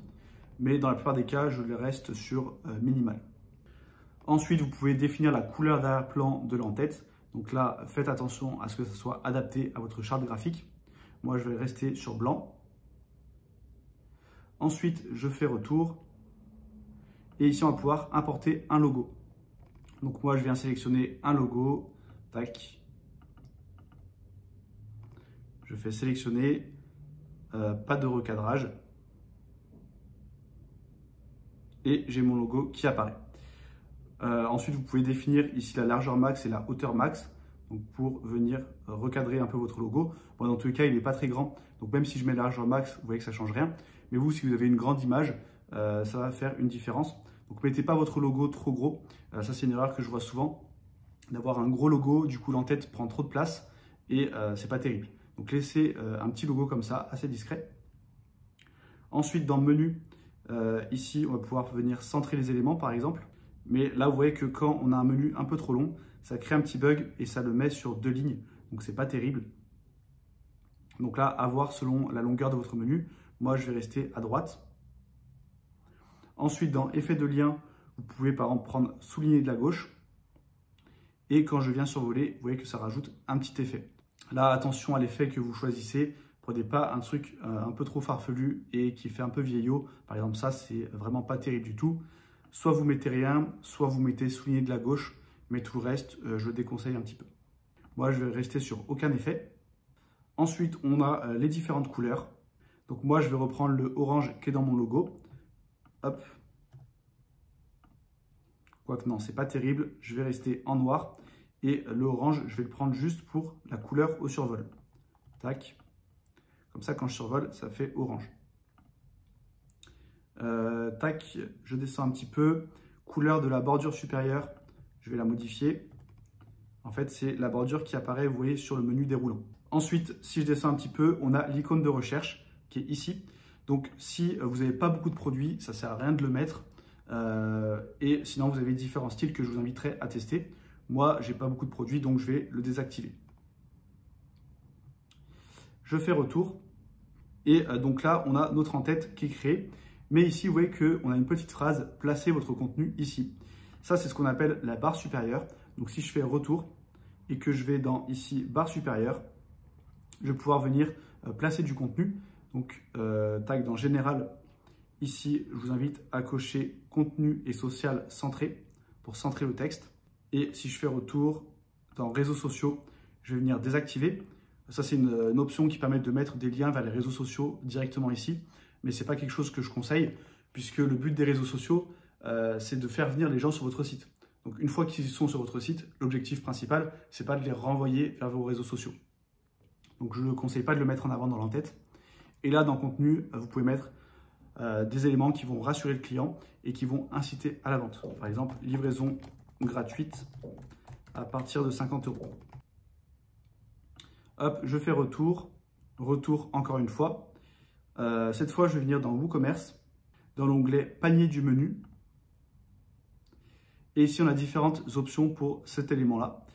Speaker 1: mais dans la plupart des cas, je les reste sur minimal. Ensuite, vous pouvez définir la couleur d'arrière-plan de l'en-tête. Donc là, faites attention à ce que ça soit adapté à votre charte graphique. Moi, je vais rester sur blanc. Ensuite, je fais retour. Et ici, on va pouvoir importer un logo. Donc moi, je viens sélectionner un logo. Tac. Je fais sélectionner. Pas de recadrage. Et j'ai mon logo qui apparaît. Ensuite, vous pouvez définir ici la largeur max et la hauteur max, donc pour venir recadrer un peu votre logo. Bon, dans tous les cas, il n'est pas très grand, donc même si je mets la largeur max, vous voyez que ça ne change rien. Mais vous, si vous avez une grande image, ça va faire une différence. Donc, mettez pas votre logo trop gros. Ça, c'est une erreur que je vois souvent, d'avoir un gros logo, du coup, l'en-tête prend trop de place et c'est pas terrible. Donc, laissez un petit logo comme ça, assez discret. Ensuite, dans le menu, ici, on va pouvoir venir centrer les éléments, par exemple. Mais là, vous voyez que quand on a un menu un peu trop long, ça crée un petit bug et ça le met sur 2 lignes. Donc, c'est pas terrible. Donc là, à voir selon la longueur de votre menu. Moi, je vais rester à droite. Ensuite, dans effet de lien, vous pouvez par exemple prendre souligner de la gauche. Et quand je viens survoler, vous voyez que ça rajoute un petit effet. Là, attention à l'effet que vous choisissez. Prenez pas un truc un peu trop farfelu et qui fait un peu vieillot. Par exemple, ça, c'est vraiment pas terrible du tout. Soit vous mettez rien, soit vous mettez souligné de la gauche, mais tout le reste, je le déconseille un petit peu. Moi, je vais rester sur aucun effet. Ensuite, on a les différentes couleurs. Donc moi, je vais reprendre le orange qui est dans mon logo. Hop. Quoique non, c'est pas terrible. Je vais rester en noir. Et le orange, je vais le prendre juste pour la couleur au survol. Tac. Comme ça, quand je survole, ça fait orange. Tac, je descends un petit peu. Couleur de la bordure supérieure, je vais la modifier. En fait, c'est la bordure qui apparaît, vous voyez, sur le menu déroulant. Ensuite, si je descends un petit peu, on a l'icône de recherche qui est ici. Donc, si vous n'avez pas beaucoup de produits, ça ne sert à rien de le mettre. Et sinon, vous avez différents styles que je vous inviterai à tester. Moi, je n'ai pas beaucoup de produits, donc je vais le désactiver. Je fais retour. Et donc là, on a notre en-tête qui est créée. Mais ici, vous voyez qu'on a une petite phrase « Placez votre contenu ici ». Ça, c'est ce qu'on appelle la barre supérieure. Donc, si je fais retour et que je vais dans ici « Barre supérieure », je vais pouvoir venir placer du contenu. Donc, tag dans Général. Ici, je vous invite à cocher Contenu et social centré pour centrer le texte. Et si je fais retour dans Réseaux sociaux, je vais venir désactiver. Ça, c'est une option qui permet de mettre des liens vers les réseaux sociaux directement ici. Mais ce n'est pas quelque chose que je conseille, puisque le but des réseaux sociaux, c'est de faire venir les gens sur votre site. Donc, une fois qu'ils sont sur votre site, l'objectif principal, ce n'est pas de les renvoyer vers vos réseaux sociaux. Donc, je ne conseille pas de le mettre en avant dans l'entête. Et là, dans Contenu, vous pouvez mettre des éléments qui vont rassurer le client et qui vont inciter à la vente. Par exemple, livraison gratuite à partir de 50 €. Hop, je fais retour. Retour encore une fois. Cette fois, je vais venir dans WooCommerce, dans l'onglet panier du menu. Et ici, on a différentes options pour cet élément-là.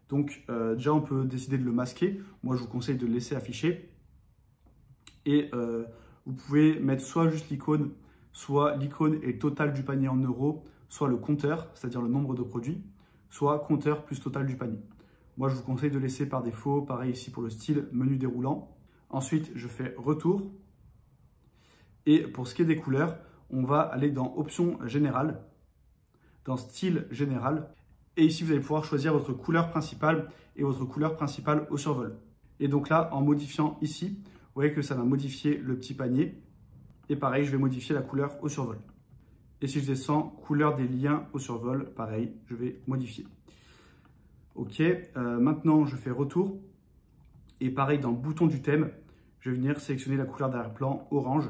Speaker 1: Donc, déjà, on peut décider de le masquer. Moi, je vous conseille de le laisser afficher. Et vous pouvez mettre soit juste l'icône, soit l'icône et le total du panier en euros, soit le compteur, c'est-à-dire le nombre de produits, soit compteur plus total du panier. Moi, je vous conseille de laisser par défaut, pareil ici pour le style, menu déroulant. Ensuite, je fais retour. Et pour ce qui est des couleurs, on va aller dans Options générales, dans Style général. Et ici, vous allez pouvoir choisir votre couleur principale et votre couleur principale au survol. Et donc là, en modifiant ici, vous voyez que ça va modifier le petit panier. Et pareil, je vais modifier la couleur au survol. Et si je descends, couleur des liens au survol, pareil, je vais modifier. Ok, maintenant je fais retour. Et pareil, dans le bouton du thème, je vais venir sélectionner la couleur d'arrière-plan orange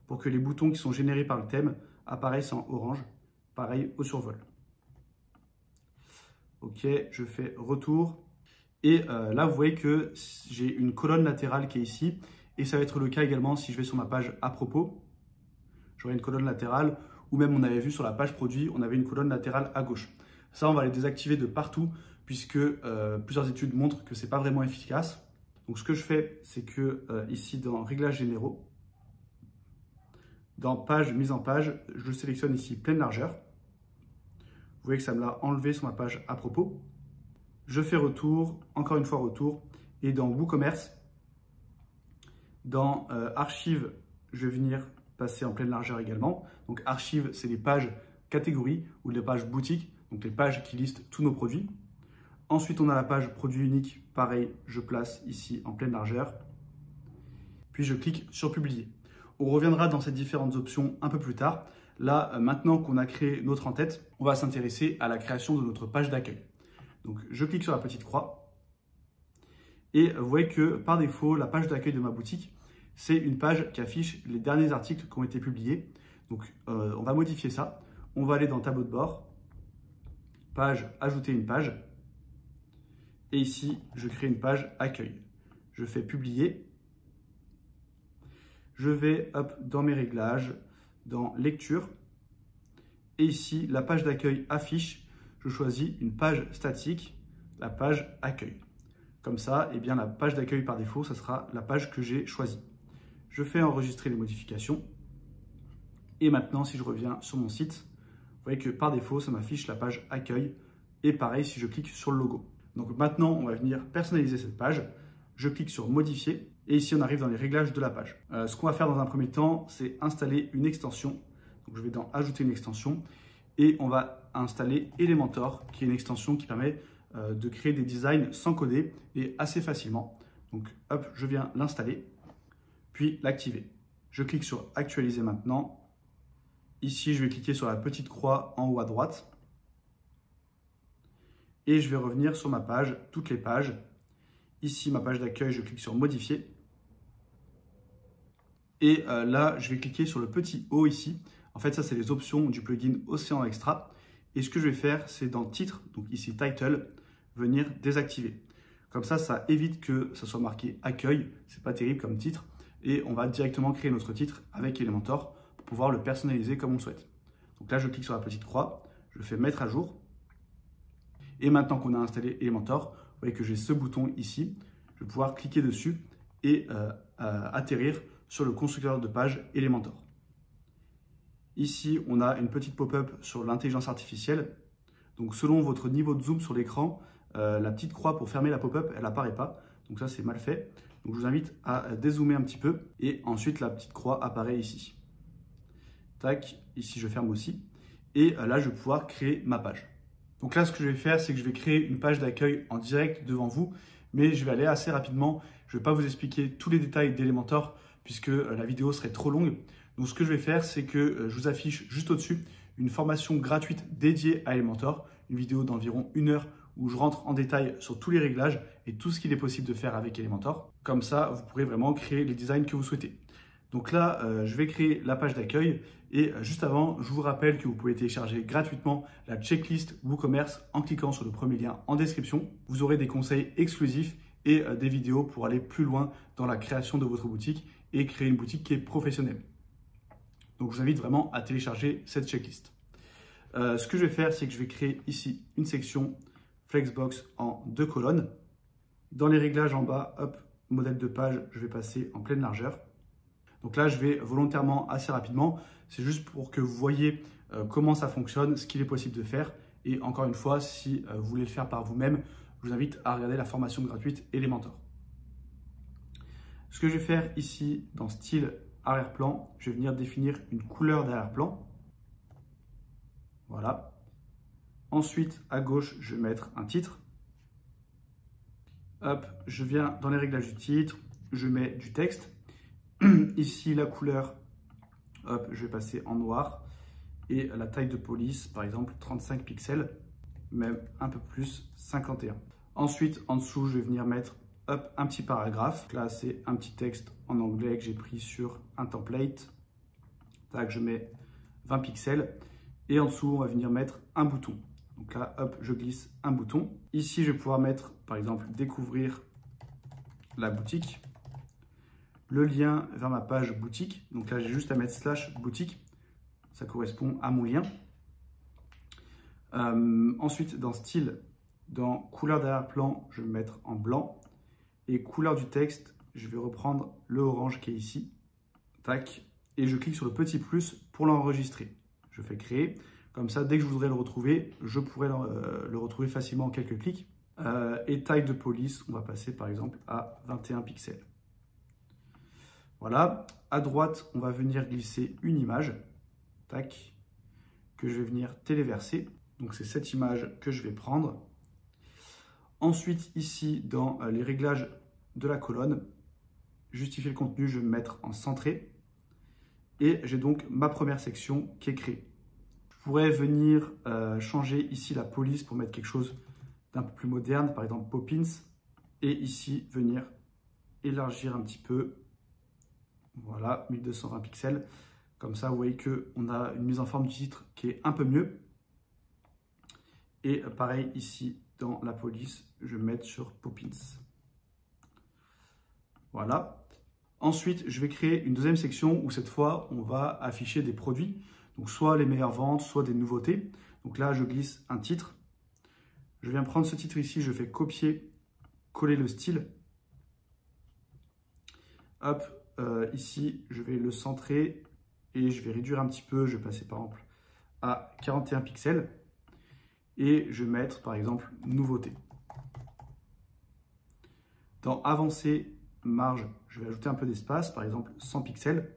Speaker 1: pour que les boutons qui sont générés par le thème apparaissent en orange. Pareil au survol. Ok, je fais retour. Et là, vous voyez que j'ai une colonne latérale qui est ici. Et ça va être le cas également si je vais sur ma page à propos. J'aurai une colonne latérale, ou même on avait vu sur la page produit, on avait une colonne latérale à gauche. Ça, on va les désactiver de partout, puisque plusieurs études montrent que ce n'est pas vraiment efficace. Donc, ce que je fais, c'est que ici, dans Réglages généraux, dans Page, mise en page, je sélectionne ici pleine largeur. Vous voyez que ça me l'a enlevé sur ma page à propos. Je fais retour, encore une fois retour, et dans WooCommerce, dans Archives, je vais venir passer en pleine largeur également. Donc Archives, c'est les pages catégories ou les pages boutiques, donc les pages qui listent tous nos produits. Ensuite, on a la page produit unique, pareil, je place ici en pleine largeur. Puis je clique sur Publier. On reviendra dans ces différentes options un peu plus tard. Là, maintenant qu'on a créé notre en-tête, on va s'intéresser à la création de notre page d'accueil. Donc, je clique sur la petite croix et vous voyez que par défaut, la page d'accueil de ma boutique, c'est une page qui affiche les derniers articles qui ont été publiés. Donc, on va modifier ça. On va aller dans Tableau de bord, page, ajouter une page. Et ici, je crée une page accueil. Je fais publier. Je vais dans mes réglages, dans lecture. Et ici, la page d'accueil affiche. Je choisis une page statique, la page accueil. Comme ça, eh bien, la page d'accueil par défaut, ça sera la page que j'ai choisie. Je fais enregistrer les modifications. Et maintenant, si je reviens sur mon site, vous voyez que par défaut, ça m'affiche la page accueil. Et pareil, si je clique sur le logo. Donc maintenant, on va venir personnaliser cette page. Je clique sur modifier. Et ici, on arrive dans les réglages de la page. Ce qu'on va faire dans un premier temps, c'est installer une extension. Donc, je vais dans ajouter une extension. Et on va installer Elementor, qui est une extension qui permet de créer des designs sans coder et assez facilement. Donc, hop, je viens l'installer, puis l'activer. Je clique sur Actualiser maintenant. Ici, je vais cliquer sur la petite croix en haut à droite. Et je vais revenir sur ma page, toutes les pages. Ici, ma page d'accueil, je clique sur Modifier. Et là, je vais cliquer sur le petit O ici. En fait, ça, c'est les options du plugin Océan Extra. Et ce que je vais faire, c'est dans Titre, donc ici Title, venir désactiver. Comme ça évite que ça soit marqué Accueil. C'est pas terrible comme titre. Et on va directement créer notre titre avec Elementor pour pouvoir le personnaliser comme on le souhaite. Donc là, je clique sur la petite croix. Je fais Mettre à jour. Et maintenant qu'on a installé Elementor, vous voyez que j'ai ce bouton ici. Je vais pouvoir cliquer dessus et atterrir sur le constructeur de page Elementor. Ici, on a une petite pop-up sur l'intelligence artificielle. Donc, selon votre niveau de zoom sur l'écran, la petite croix pour fermer la pop-up, elle n'apparaît pas. Donc ça, c'est mal fait. Donc je vous invite à dézoomer un petit peu. Et ensuite, la petite croix apparaît ici. Tac, ici, je ferme aussi. Et là, je vais pouvoir créer ma page. Donc là, ce que je vais faire, c'est que je vais créer une page d'accueil en direct devant vous. Mais je vais aller assez rapidement. Je ne vais pas vous expliquer tous les détails d'Elementor puisque la vidéo serait trop longue. Donc ce que je vais faire, c'est que je vous affiche juste au-dessus une formation gratuite dédiée à Elementor. Une vidéo d'environ 1 heure où je rentre en détail sur tous les réglages et tout ce qu'il est possible de faire avec Elementor. Comme ça, vous pourrez vraiment créer les designs que vous souhaitez. Donc là, je vais créer la page d'accueil et juste avant, je vous rappelle que vous pouvez télécharger gratuitement la checklist WooCommerce en cliquant sur le premier lien en description. Vous aurez des conseils exclusifs et des vidéos pour aller plus loin dans la création de votre boutique et créer une boutique qui est professionnelle. Donc je vous invite vraiment à télécharger cette checklist. Ce que je vais faire, c'est que je vais créer ici une section Flexbox en 2 colonnes. Dans les réglages en bas, hop, modèle de page, je vais passer en pleine largeur. Donc là, je vais volontairement assez rapidement. C'est juste pour que vous voyez comment ça fonctionne, ce qu'il est possible de faire. Et encore une fois, si vous voulez le faire par vous-même, je vous invite à regarder la formation gratuite Elementor. Ce que je vais faire ici dans style arrière-plan, je vais venir définir une couleur d'arrière-plan. Voilà. Ensuite, à gauche, je vais mettre un titre. Hop, je viens dans les réglages du titre, je mets du texte. Ici, la couleur, hop, je vais passer en noir. Et la taille de police, par exemple, 35 pixels, même un peu plus, 51. Ensuite, en dessous, je vais venir mettre hop, un petit paragraphe. Là, c'est un petit texte en anglais que j'ai pris sur un template. Tac, je mets 20 pixels. Et en dessous, on va venir mettre un bouton. Donc là, hop, je glisse un bouton. Ici, je vais pouvoir mettre, par exemple, découvrir la boutique. Le lien vers ma page boutique. Donc là, j'ai juste à mettre /boutique. Ça correspond à mon lien. Ensuite, dans style, dans couleur d'arrière-plan, je vais mettre en blanc. Et couleur du texte, je vais reprendre le orange qui est ici. Tac. Et je clique sur le petit plus pour l'enregistrer. Je fais créer. Comme ça, dès que je voudrais le retrouver, je pourrais le retrouver facilement en quelques clics. Et taille de police, on va passer par exemple à 21 pixels. Voilà. À droite, on va venir glisser une image. Tac. Que je vais venir téléverser. Donc, c'est cette image que je vais prendre. Ensuite, ici, dans les réglages de la colonne, justifier le contenu, je vais me mettre en centré. Et j'ai donc ma première section qui est créée. Je pourrais venir changer ici la police pour mettre quelque chose d'un peu plus moderne, par exemple Poppins. Et ici, venir élargir un petit peu. Voilà, 1220 pixels. Comme ça, vous voyez qu'on a une mise en forme du titre qui est un peu mieux. Et pareil, ici, dans la police, je vais mettre sur Poppins. Voilà. Ensuite, je vais créer une deuxième section où cette fois, on va afficher des produits. Donc, soit les meilleures ventes, soit des nouveautés. Donc là, je glisse un titre. Je viens prendre ce titre ici, je fais copier, coller le style. Hop, ici, je vais le centrer et je vais réduire un petit peu. Je vais passer par exemple à 41 pixels. Et je vais mettre par exemple nouveauté. Dans avancer, marge, je vais ajouter un peu d'espace, par exemple 100 pixels.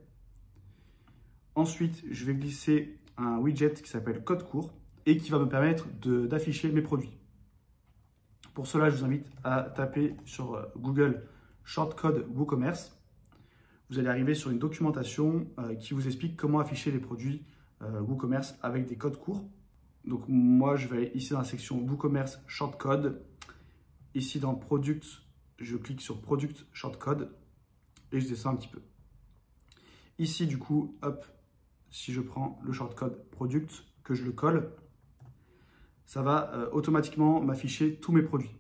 Speaker 1: Ensuite, je vais glisser un widget qui s'appelle code court et qui va me permettre d'afficher mes produits. Pour cela, je vous invite à taper sur Google Shortcode WooCommerce. Vous allez arriver sur une documentation qui vous explique comment afficher les produits WooCommerce avec des codes courts. Donc moi, je vais aller ici dans la section WooCommerce Shortcode. Ici dans Product, je clique sur Product Shortcode et je descends un petit peu. Ici, du coup, hop, si je prends le shortcode Product, que je le colle, ça va automatiquement m'afficher tous mes produits.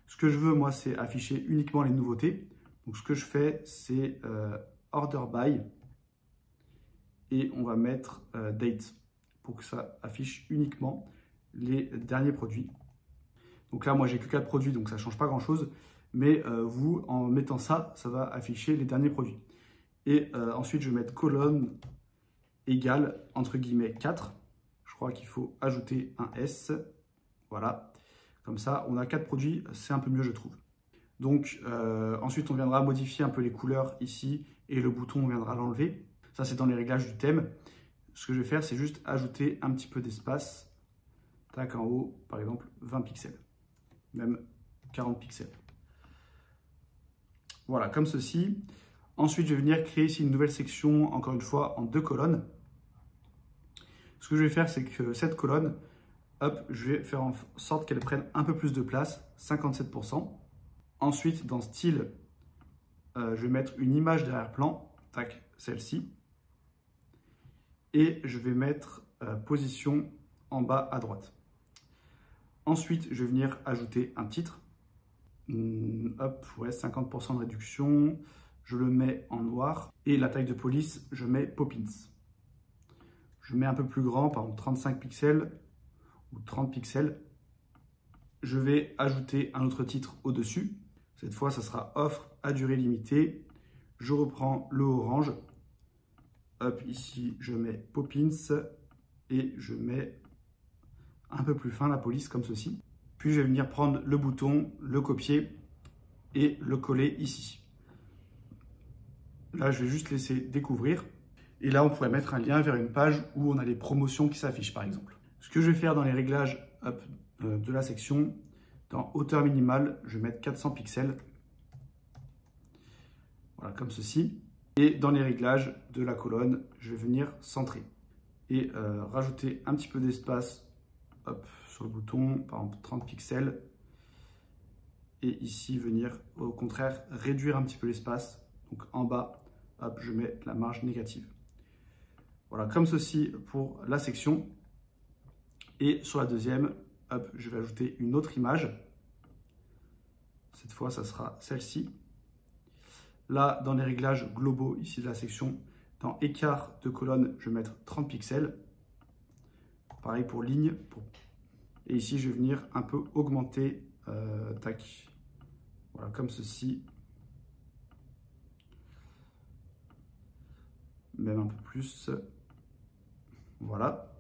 Speaker 1: Ce que je veux, moi, c'est afficher uniquement les nouveautés. Donc, ce que je fais, c'est Order By et on va mettre Date pour que ça affiche uniquement les derniers produits. Donc là, moi, j'ai que 4 produits, donc ça ne change pas grand-chose. Mais vous, en mettant ça, ça va afficher les derniers produits. Et ensuite, je vais mettre colonne égale, entre guillemets, 4. Je crois qu'il faut ajouter un S. Voilà. Comme ça, on a 4 produits. C'est un peu mieux, je trouve. Donc ensuite, on viendra modifier un peu les couleurs ici et le bouton, on viendra l'enlever. Ça, c'est dans les réglages du thème. Ce que je vais faire, c'est juste ajouter un petit peu d'espace. Tac, en haut, par exemple, 20 pixels. Même 40 pixels. Voilà, comme ceci. Ensuite, je vais venir créer ici une nouvelle section, encore une fois, en 2 colonnes. Ce que je vais faire, c'est que cette colonne, hop, je vais faire en sorte qu'elle prenne un peu plus de place, 57%. Ensuite, dans style, je vais mettre une image d'arrière-plan, tac, celle-ci. Et je vais mettre position en bas à droite. Ensuite, je vais venir ajouter un titre. Hop, ouais, 50% de réduction. Je le mets en noir. Et la taille de police, je mets Poppins. Je mets un peu plus grand, par exemple 35 pixels ou 30 pixels. Je vais ajouter un autre titre au-dessus. Cette fois, ça sera offre à durée limitée. Je reprends le orange. Hop, ici, je mets Poppins et je mets un peu plus fin la police comme ceci. Puis, je vais venir prendre le bouton, le copier et le coller ici. Là, je vais juste laisser découvrir. Et là, on pourrait mettre un lien vers une page où on a les promotions qui s'affichent, par exemple. Ce que je vais faire dans les réglages de la section, dans hauteur minimale, je vais mettre 400 pixels. Voilà, comme ceci. Et dans les réglages de la colonne, je vais venir centrer et rajouter un petit peu d'espace sur le bouton, par exemple 30 pixels. Et ici, venir au contraire réduire un petit peu l'espace. Donc en bas, hop, je mets la marge négative. Voilà, comme ceci pour la section. Et sur la deuxième, hop, je vais ajouter une autre image. Cette fois, ça sera celle-ci. Là, dans les réglages globaux ici de la section, dans écart de colonne, je vais mettre 30 pixels. Pareil pour ligne. Et ici, je vais venir un peu augmenter, tac, voilà, comme ceci. Même un peu plus. Voilà.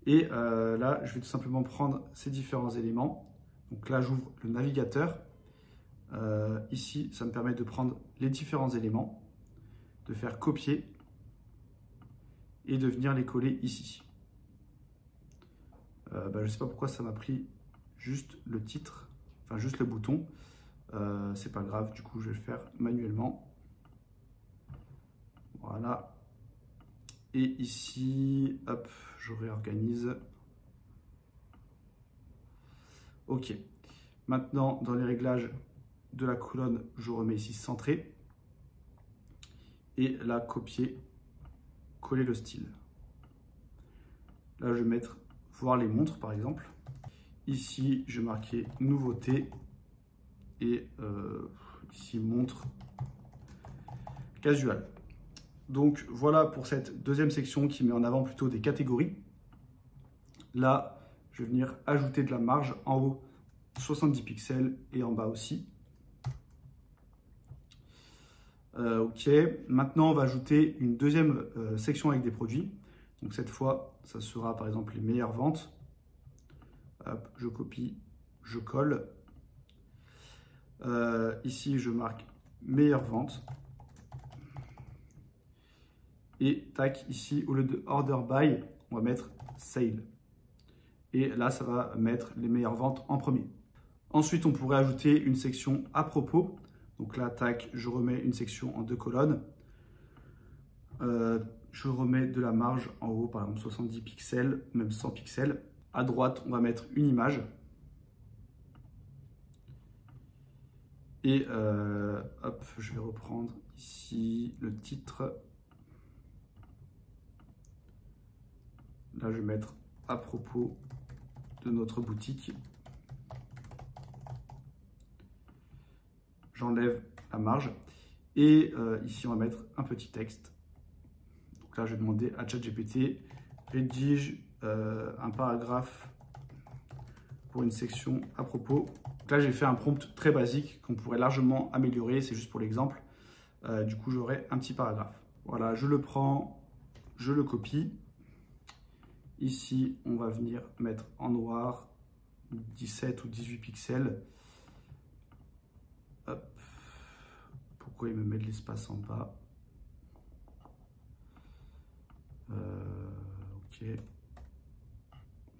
Speaker 1: Et là, je vais tout simplement prendre ces différents éléments. Donc là, j'ouvre le navigateur. Ici, ça me permet de prendre les différents éléments, de faire copier et de venir les coller ici. Je ne sais pas pourquoi ça m'a pris juste le titre, enfin juste le bouton. C'est pas grave, du coup, je vais le faire manuellement. Voilà. Et ici, hop, je réorganise. Ok. Maintenant, dans les réglages de la colonne, je remets ici centré. Et là, copier, coller le style. Là, je vais mettre voir les montres, par exemple. Ici, je vais marquer nouveauté. Et ici, montre casual. Donc voilà pour cette deuxième section qui met en avant plutôt des catégories. Là, je vais venir ajouter de la marge en haut, 70 pixels et en bas aussi. Ok, maintenant on va ajouter une deuxième section avec des produits. Donc cette fois, ça sera par exemple les meilleures ventes. Hop, je copie, je colle. Ici, je marque meilleures ventes. Et tac, ici, au lieu de order by, on va mettre sale. Et là, ça va mettre les meilleures ventes en premier. Ensuite, on pourrait ajouter une section à propos. Donc là, tac, je remets une section en 2 colonnes. Je remets de la marge en haut, par exemple 70 pixels, même 100 pixels. À droite, on va mettre une image. Et hop, je vais reprendre ici le titre. Là, je vais mettre à propos de notre boutique. J'enlève la marge. Et ici, on va mettre un petit texte. Donc là, je vais demander à ChatGPT, rédige un paragraphe pour une section à propos. Donc là, j'ai fait un prompt très basique qu'on pourrait largement améliorer. C'est juste pour l'exemple. Du coup, j'aurai un petit paragraphe. Voilà, je le prends, je le copie. Ici, on va venir mettre en noir 17 ou 18 pixels. Hop. Pourquoi il me met de l'espace en bas? Ok.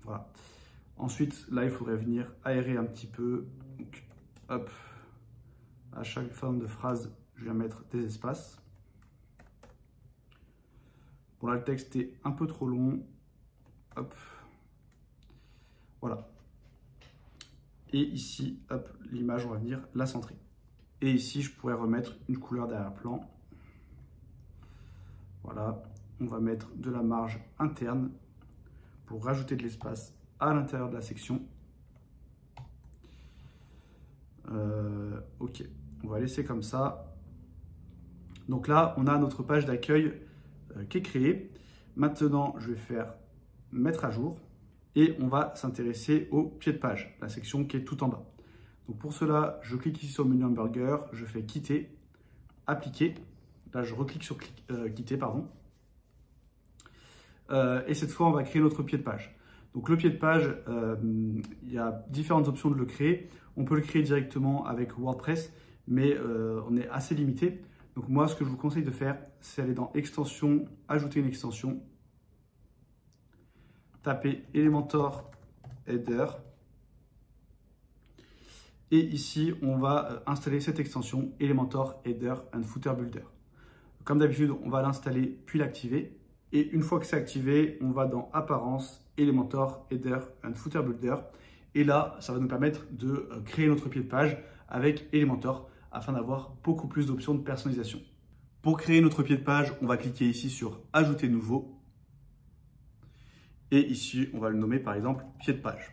Speaker 1: Voilà. Ensuite, là, il faudrait venir aérer un petit peu. Donc, hop. À chaque forme de phrase, je viens mettre des espaces. Bon, là, le texte est un peu trop long. Hop. Voilà. Et ici, hop, l'image, on va venir la centrer. Et ici, je pourrais remettre une couleur d'arrière-plan. Voilà. On va mettre de la marge interne pour rajouter de l'espace à l'intérieur de la section. Ok, on va laisser comme ça. Donc là, on a notre page d'accueil qui est créée. Maintenant, je vais faire mettre à jour et on va s'intéresser au pied de page, la section qui est tout en bas. Donc pour cela, je clique ici sur le menu hamburger, je fais quitter, appliquer. Là, je reclique sur quitter, pardon. Et cette fois, on va créer notre pied de page. Donc le pied de page, il y a différentes options de le créer. On peut le créer directement avec WordPress, mais on est assez limité. Donc moi, ce que je vous conseille de faire, c'est aller dans Extension, ajouter une extension, taper Elementor Header. Et ici, on va installer cette extension Elementor Header and Footer Builder. Comme d'habitude, on va l'installer puis l'activer. Et une fois que c'est activé, on va dans Apparence, Elementor Header and Footer Builder. Et là, ça va nous permettre de créer notre pied de page avec Elementor afin d'avoir beaucoup plus d'options de personnalisation. Pour créer notre pied de page, on va cliquer ici sur Ajouter nouveau. Et ici, on va le nommer par exemple pied de page.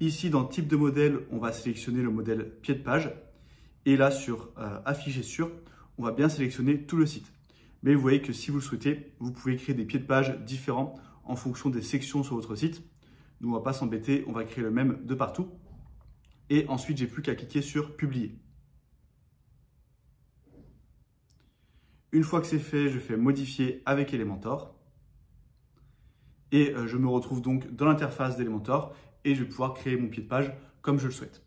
Speaker 1: Ici, dans Type de modèle, on va sélectionner le modèle pied de page. Et là, sur Afficher sur, on va bien sélectionner tout le site. Mais vous voyez que si vous le souhaitez, vous pouvez créer des pieds de page différents en fonction des sections sur votre site. Nous, on ne va pas s'embêter, on va créer le même de partout. Et ensuite, j'ai plus qu'à cliquer sur Publier. Une fois que c'est fait, je fais Modifier avec Elementor. Et je me retrouve donc dans l'interface d'Elementor et je vais pouvoir créer mon pied de page comme je le souhaite.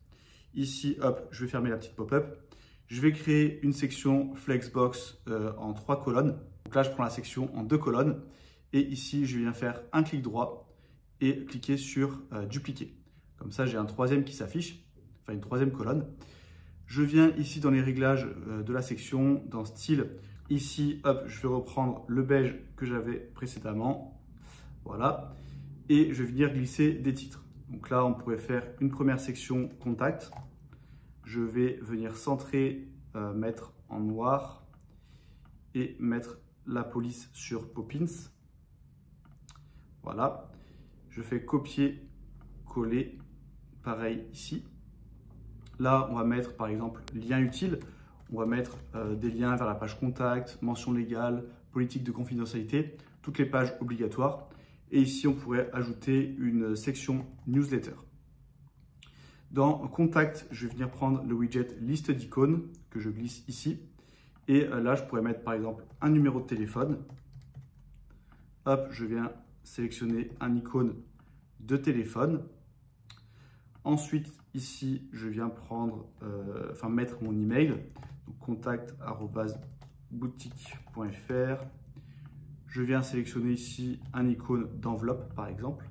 Speaker 1: Ici, hop, je vais fermer la petite pop-up. Je vais créer une section Flexbox en 3 colonnes. Donc là, je prends la section en 2 colonnes. Et ici, je viens faire un clic droit et cliquer sur Dupliquer. Comme ça, j'ai un troisième qui s'affiche, enfin une troisième colonne. Je viens ici dans les réglages de la section, dans Style. Ici, hop, je vais reprendre le beige que j'avais précédemment. Voilà. Et je vais venir glisser des titres. Donc là, on pourrait faire une première section Contact. Je vais venir centrer, mettre en noir et mettre la police sur Poppins. Voilà. Je fais copier, coller. Pareil ici. Là, on va mettre par exemple lien utile. On va mettre des liens vers la page contact, mention légale, politique de confidentialité, toutes les pages obligatoires. Et ici, on pourrait ajouter une section newsletter. Dans Contact, je vais venir prendre le widget liste d'icônes que je glisse ici. Et là, je pourrais mettre par exemple un numéro de téléphone. Hop, je viens sélectionner un icône de téléphone. Ensuite, ici, je viens prendre, mettre mon email, contact@boutique.fr. Je viens sélectionner ici un icône d'enveloppe, par exemple.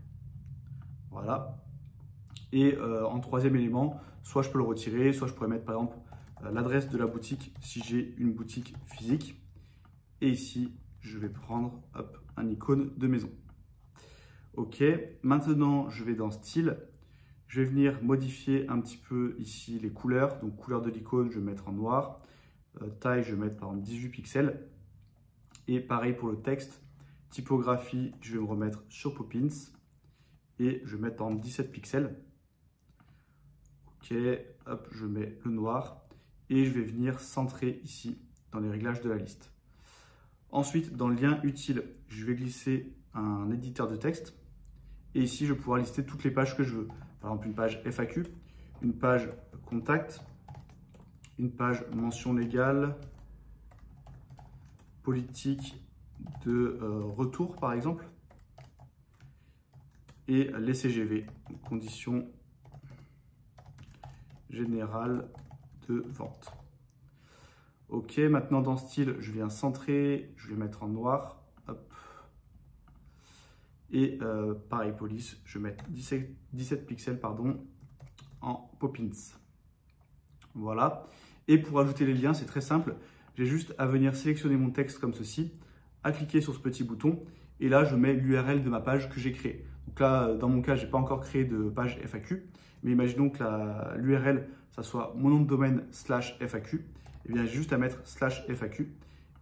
Speaker 1: Voilà. Et en troisième élément, soit je peux le retirer, soit je pourrais mettre par exemple l'adresse de la boutique si j'ai une boutique physique. Et ici, je vais prendre hop, un icône de maison. Ok, maintenant je vais dans Style. Je vais venir modifier un petit peu ici les couleurs. Donc couleur de l'icône, je vais mettre en noir. Taille, je vais mettre par exemple 18 pixels. Et pareil pour le texte. Typographie, je vais me remettre sur Poppins. Et je vais mettre par exemple 17 pixels. Ok, hop, je mets le noir. Et je vais venir centrer ici dans les réglages de la liste. Ensuite, dans le lien utile, je vais glisser un éditeur de texte. Et ici, je vais pouvoir lister toutes les pages que je veux. Par exemple, une page FAQ, une page contact, une page mention légale, politique de retour, par exemple, et les CGV, conditions générales de vente. Ok, maintenant dans style, je viens centrer, je vais mettre en noir. Hop. Et pareil, police, je vais mettre 17 pixels pardon, en Poppins. Voilà. Et pour ajouter les liens, c'est très simple. J'ai juste à venir sélectionner mon texte comme ceci, à cliquer sur ce petit bouton. Et là, je mets l'URL de ma page que j'ai créée. Donc là, dans mon cas, je n'ai pas encore créé de page FAQ. Mais imaginons que l'URL, ça soit mon nom de domaine /FAQ. Eh bien, j'ai juste à mettre /FAQ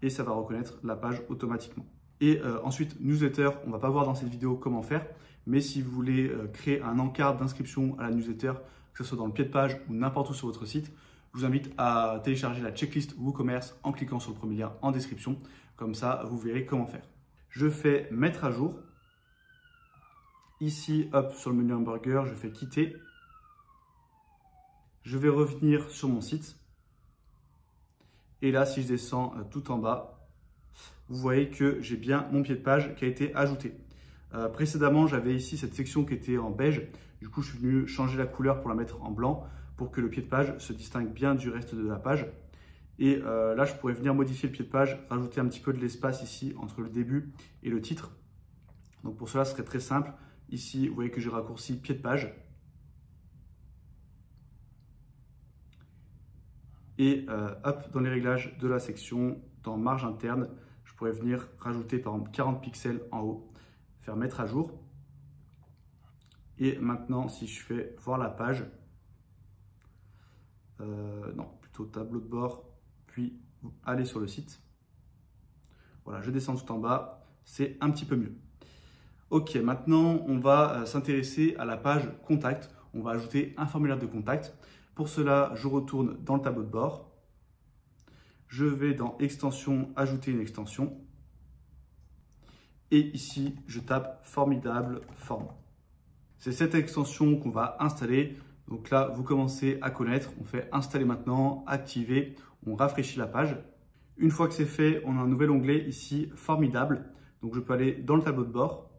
Speaker 1: et ça va reconnaître la page automatiquement. Et ensuite, newsletter, on ne va pas voir dans cette vidéo comment faire. Mais si vous voulez créer un encart d'inscription à la newsletter, que ce soit dans le pied de page ou n'importe où sur votre site, je vous invite à télécharger la checklist WooCommerce en cliquant sur le premier lien en description. Comme ça, vous verrez comment faire. Je fais mettre à jour. Ici, hop, sur le menu hamburger, je fais quitter. Je vais revenir sur mon site. Et là, si je descends tout en bas, vous voyez que j'ai bien mon pied de page qui a été ajouté. Précédemment, j'avais ici cette section qui était en beige. Du coup, je suis venu changer la couleur pour la mettre en blanc pour que le pied de page se distingue bien du reste de la page. Et là, je pourrais venir modifier le pied de page, rajouter un petit peu de l'espace ici entre le début et le titre. Donc pour cela, ce serait très simple. Ici, vous voyez que j'ai raccourci pied de page. Et hop, dans les réglages de la section, dans marge interne, je pourrais venir rajouter par exemple 40 pixels en haut, faire mettre à jour. Et maintenant, si je fais voir la page, non, plutôt tableau de bord, puis aller sur le site. Voilà, je descends tout en bas, c'est un petit peu mieux. Ok, maintenant on va s'intéresser à la page contact. On va ajouter un formulaire de contact. Pour cela, je retourne dans le tableau de bord. Je vais dans extension, ajouter une extension. Et ici, je tape formidable forme. C'est cette extension qu'on va installer. Donc là, vous commencez à connaître. On fait installer maintenant, activer. On rafraîchit la page. Une fois que c'est fait, on a un nouvel onglet ici, formidable. Donc je peux aller dans le tableau de bord.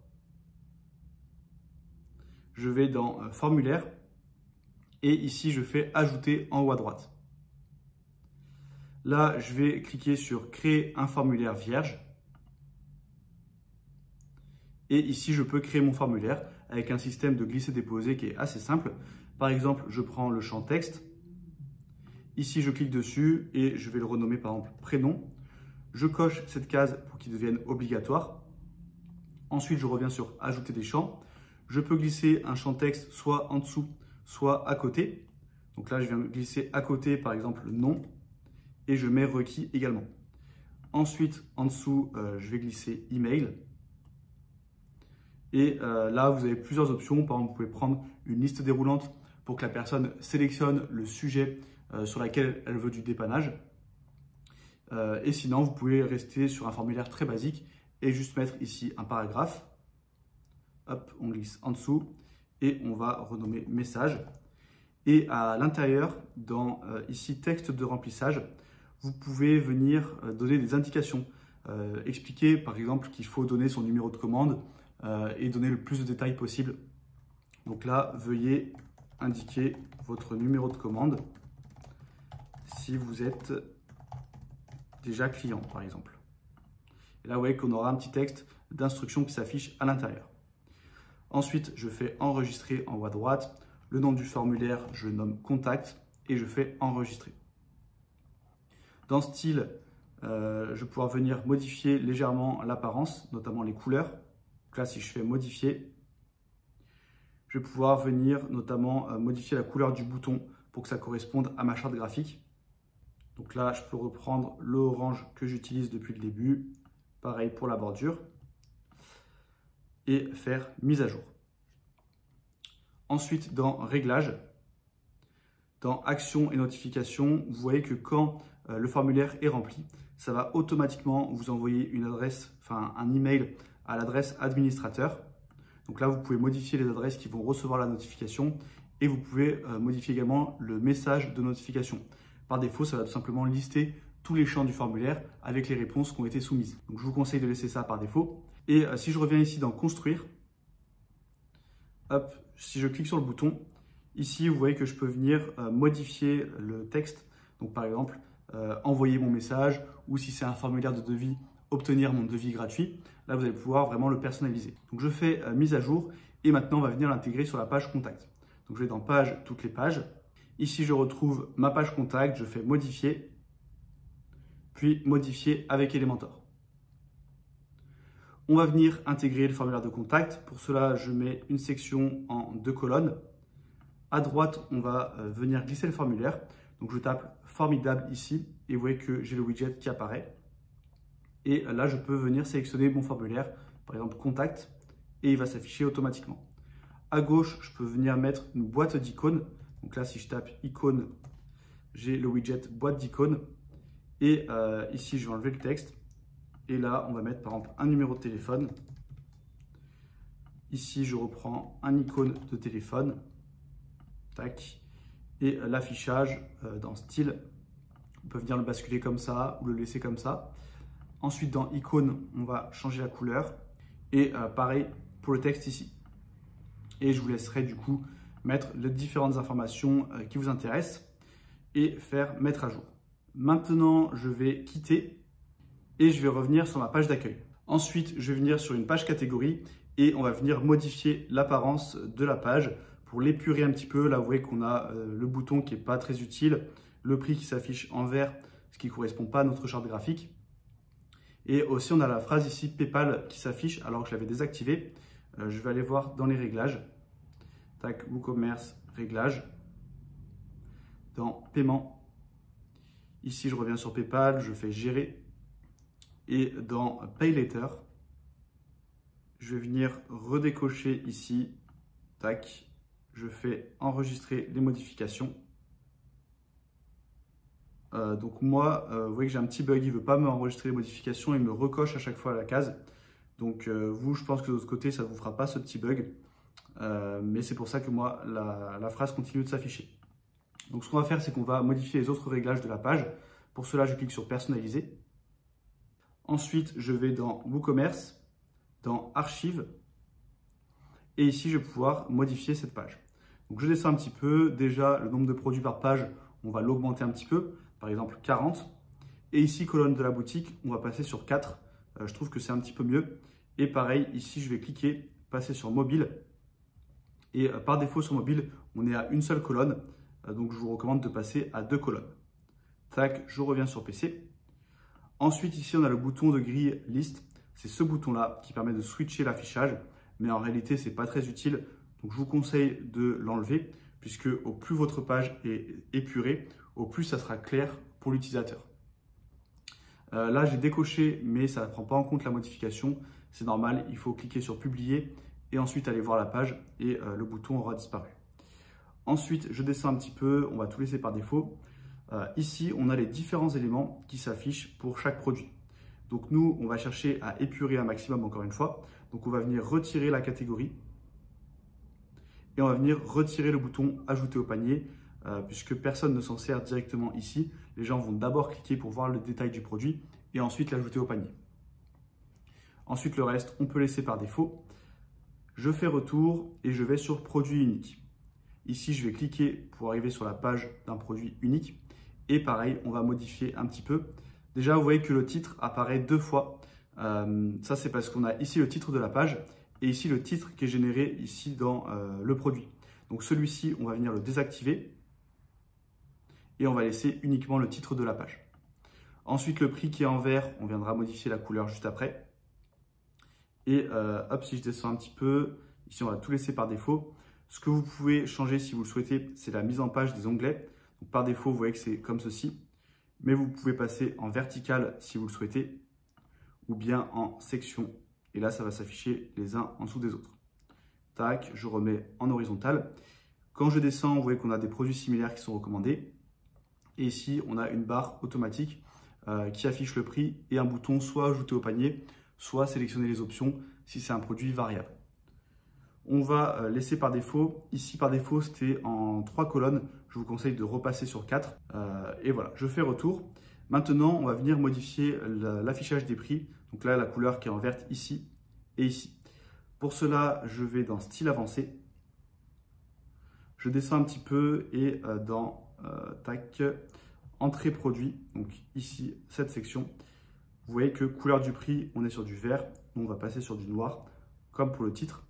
Speaker 1: Je vais dans formulaire. Et ici, je fais ajouter en haut à droite. Là, je vais cliquer sur créer un formulaire vierge. Et ici, je peux créer mon formulaire avec un système de glisser-déposer qui est assez simple. Par exemple, je prends le champ texte. Ici, je clique dessus et je vais le renommer par exemple prénom. Je coche cette case pour qu'il devienne obligatoire. Ensuite, je reviens sur ajouter des champs. Je peux glisser un champ texte soit en dessous, soit à côté. Donc là, je viens glisser à côté, par exemple, le nom. Et je mets requis également. Ensuite, en dessous, je vais glisser email. Et là, vous avez plusieurs options. Par exemple, vous pouvez prendre une liste déroulante pour que la personne sélectionne le sujet sur lequel elle veut du dépannage. Et sinon, vous pouvez rester sur un formulaire très basique et juste mettre ici un paragraphe. Hop, on glisse en dessous et on va renommer message. Et à l'intérieur, dans ici texte de remplissage, vous pouvez venir donner des indications. Expliquer par exemple qu'il faut donner son numéro de commande et donner le plus de détails possible. Donc là, veuillez indiquer votre numéro de commande si vous êtes déjà client par exemple. Et là, vous voyez qu'on aura un petit texte d'instruction qui s'affiche à l'intérieur. Ensuite, je fais enregistrer en haut à droite. Le nom du formulaire, je le nomme contact et je fais enregistrer. Dans style, je vais pouvoir venir modifier légèrement l'apparence, notamment les couleurs. Donc là, si je fais modifier, je vais pouvoir venir notamment modifier la couleur du bouton pour que ça corresponde à ma charte graphique. Donc là, je peux reprendre l'orange que j'utilise depuis le début. Pareil pour la bordure. Et faire mise à jour. Ensuite, dans Réglages, dans Actions et notifications, vous voyez que quand le formulaire est rempli, ça va automatiquement vous envoyer une adresse, enfin un email à l'adresse administrateur. Donc là, vous pouvez modifier les adresses qui vont recevoir la notification et vous pouvez modifier également le message de notification. Par défaut, ça va tout simplement lister tous les champs du formulaire avec les réponses qui ont été soumises. Donc, je vous conseille de laisser ça par défaut. Et si je reviens ici dans Construire, hop, si je clique sur le bouton, ici, vous voyez que je peux venir modifier le texte Donc par exemple, envoyer mon message ou si c'est un formulaire de devis, obtenir mon devis gratuit. Là, vous allez pouvoir vraiment le personnaliser. Donc je fais mise à jour et maintenant on va venir l'intégrer sur la page contact. Donc je vais dans page, toutes les pages. Ici, je retrouve ma page contact, je fais modifier, puis modifier avec Elementor. On va venir intégrer le formulaire de contact. Pour cela, je mets une section en 2 colonnes. À droite, on va venir glisser le formulaire. Donc je tape formidable ici et vous voyez que j'ai le widget qui apparaît. Et là, je peux venir sélectionner mon formulaire, par exemple contact, et il va s'afficher automatiquement. À gauche, je peux venir mettre une boîte d'icônes. Donc là, si je tape icône, j'ai le widget boîte d'icônes. Et ici, je vais enlever le texte. Et là, on va mettre par exemple un numéro de téléphone. Ici, je reprends un icône de téléphone. Tac. Et l'affichage dans style, on peut venir le basculer comme ça ou le laisser comme ça. Ensuite, dans icône, on va changer la couleur. Et pareil pour le texte ici. Et je vous laisserai du coup mettre les différentes informations qui vous intéressent et faire mettre à jour. Maintenant, je vais quitter et je vais revenir sur ma page d'accueil. Ensuite, je vais venir sur une page catégorie et on va venir modifier l'apparence de la page pour l'épurer un petit peu. Là, vous voyez qu'on a le bouton qui n'est pas très utile, le prix qui s'affiche en vert, ce qui ne correspond pas à notre charte graphique. Et aussi, on a la phrase ici PayPal qui s'affiche alors que je l'avais désactivée. Je vais aller voir dans les réglages. Tac, WooCommerce, réglages. Dans paiement. Ici, je reviens sur PayPal, je fais gérer. Et dans Pay Later, je vais venir redécocher ici. Tac, je fais enregistrer les modifications. Donc moi, vous voyez que j'ai un petit bug, il ne veut pas me enregistrer les modifications, il me recoche à chaque fois à la case. Donc vous, je pense que de l'autre côté, ça ne vous fera pas ce petit bug. Mais c'est pour ça que moi, la phrase continue de s'afficher. Donc ce qu'on va faire, c'est qu'on va modifier les autres réglages de la page. Pour cela, je clique sur personnaliser. Ensuite, je vais dans WooCommerce, dans archives. Et ici, je vais pouvoir modifier cette page. Donc je descends un petit peu. Déjà, le nombre de produits par page, on va l'augmenter un petit peu. Par exemple, 40. Et ici, colonne de la boutique, on va passer sur 4. Je trouve que c'est un petit peu mieux. Et pareil, ici, je vais cliquer, passer sur mobile. Et par défaut, sur mobile, on est à une seule colonne. Donc, je vous recommande de passer à 2 colonnes. Tac, je reviens sur PC. Ensuite, ici, on a le bouton de grille liste. C'est ce bouton-là qui permet de switcher l'affichage. Mais en réalité, ce n'est pas très utile. Donc, je vous conseille de l'enlever puisque au plus votre page est épurée, au plus ça sera clair pour l'utilisateur. Là, j'ai décoché, mais ça ne prend pas en compte la modification. C'est normal, il faut cliquer sur publier et ensuite aller voir la page et le bouton aura disparu. Ensuite, je descends un petit peu, on va tout laisser par défaut. Ici, on a les différents éléments qui s'affichent pour chaque produit. Donc nous, on va chercher à épurer un maximum encore une fois. Donc on va venir retirer la catégorie et on va venir retirer le bouton ajouter au panier puisque personne ne s'en sert directement ici. Les gens vont d'abord cliquer pour voir le détail du produit et ensuite l'ajouter au panier. Ensuite, le reste, on peut laisser par défaut. Je fais retour et je vais sur produit unique. Ici, je vais cliquer pour arriver sur la page d'un produit unique. Et pareil, on va modifier un petit peu. Déjà, vous voyez que le titre apparaît 2 fois. Ça, c'est parce qu'on a ici le titre de la page et ici le titre qui est généré ici dans le produit. Donc celui-ci, on va venir le désactiver et on va laisser uniquement le titre de la page. Ensuite, le prix qui est en vert, on viendra modifier la couleur juste après. Et hop, si je descends un petit peu, ici on va tout laisser par défaut. Ce que vous pouvez changer si vous le souhaitez, c'est la mise en page des onglets. Donc, par défaut, vous voyez que c'est comme ceci. Mais vous pouvez passer en vertical si vous le souhaitez ou bien en section. Et là, ça va s'afficher les uns en dessous des autres. Tac, je remets en horizontal. Quand je descends, vous voyez qu'on a des produits similaires qui sont recommandés. Et ici, on a une barre automatique qui affiche le prix et un bouton soit ajouter au panier, soit sélectionner les options si c'est un produit variable. On va laisser par défaut. Ici, par défaut, c'était en 3 colonnes. Je vous conseille de repasser sur 4. Et voilà, je fais retour. Maintenant, on va venir modifier l'affichage des prix. Donc là, la couleur qui est en verte ici et ici. Pour cela, je vais dans style avancé. Je descends un petit peu et dans tac, entrée produit, donc ici, cette section, vous voyez que couleur du prix, on est sur du vert, on va passer sur du noir, comme pour le titre.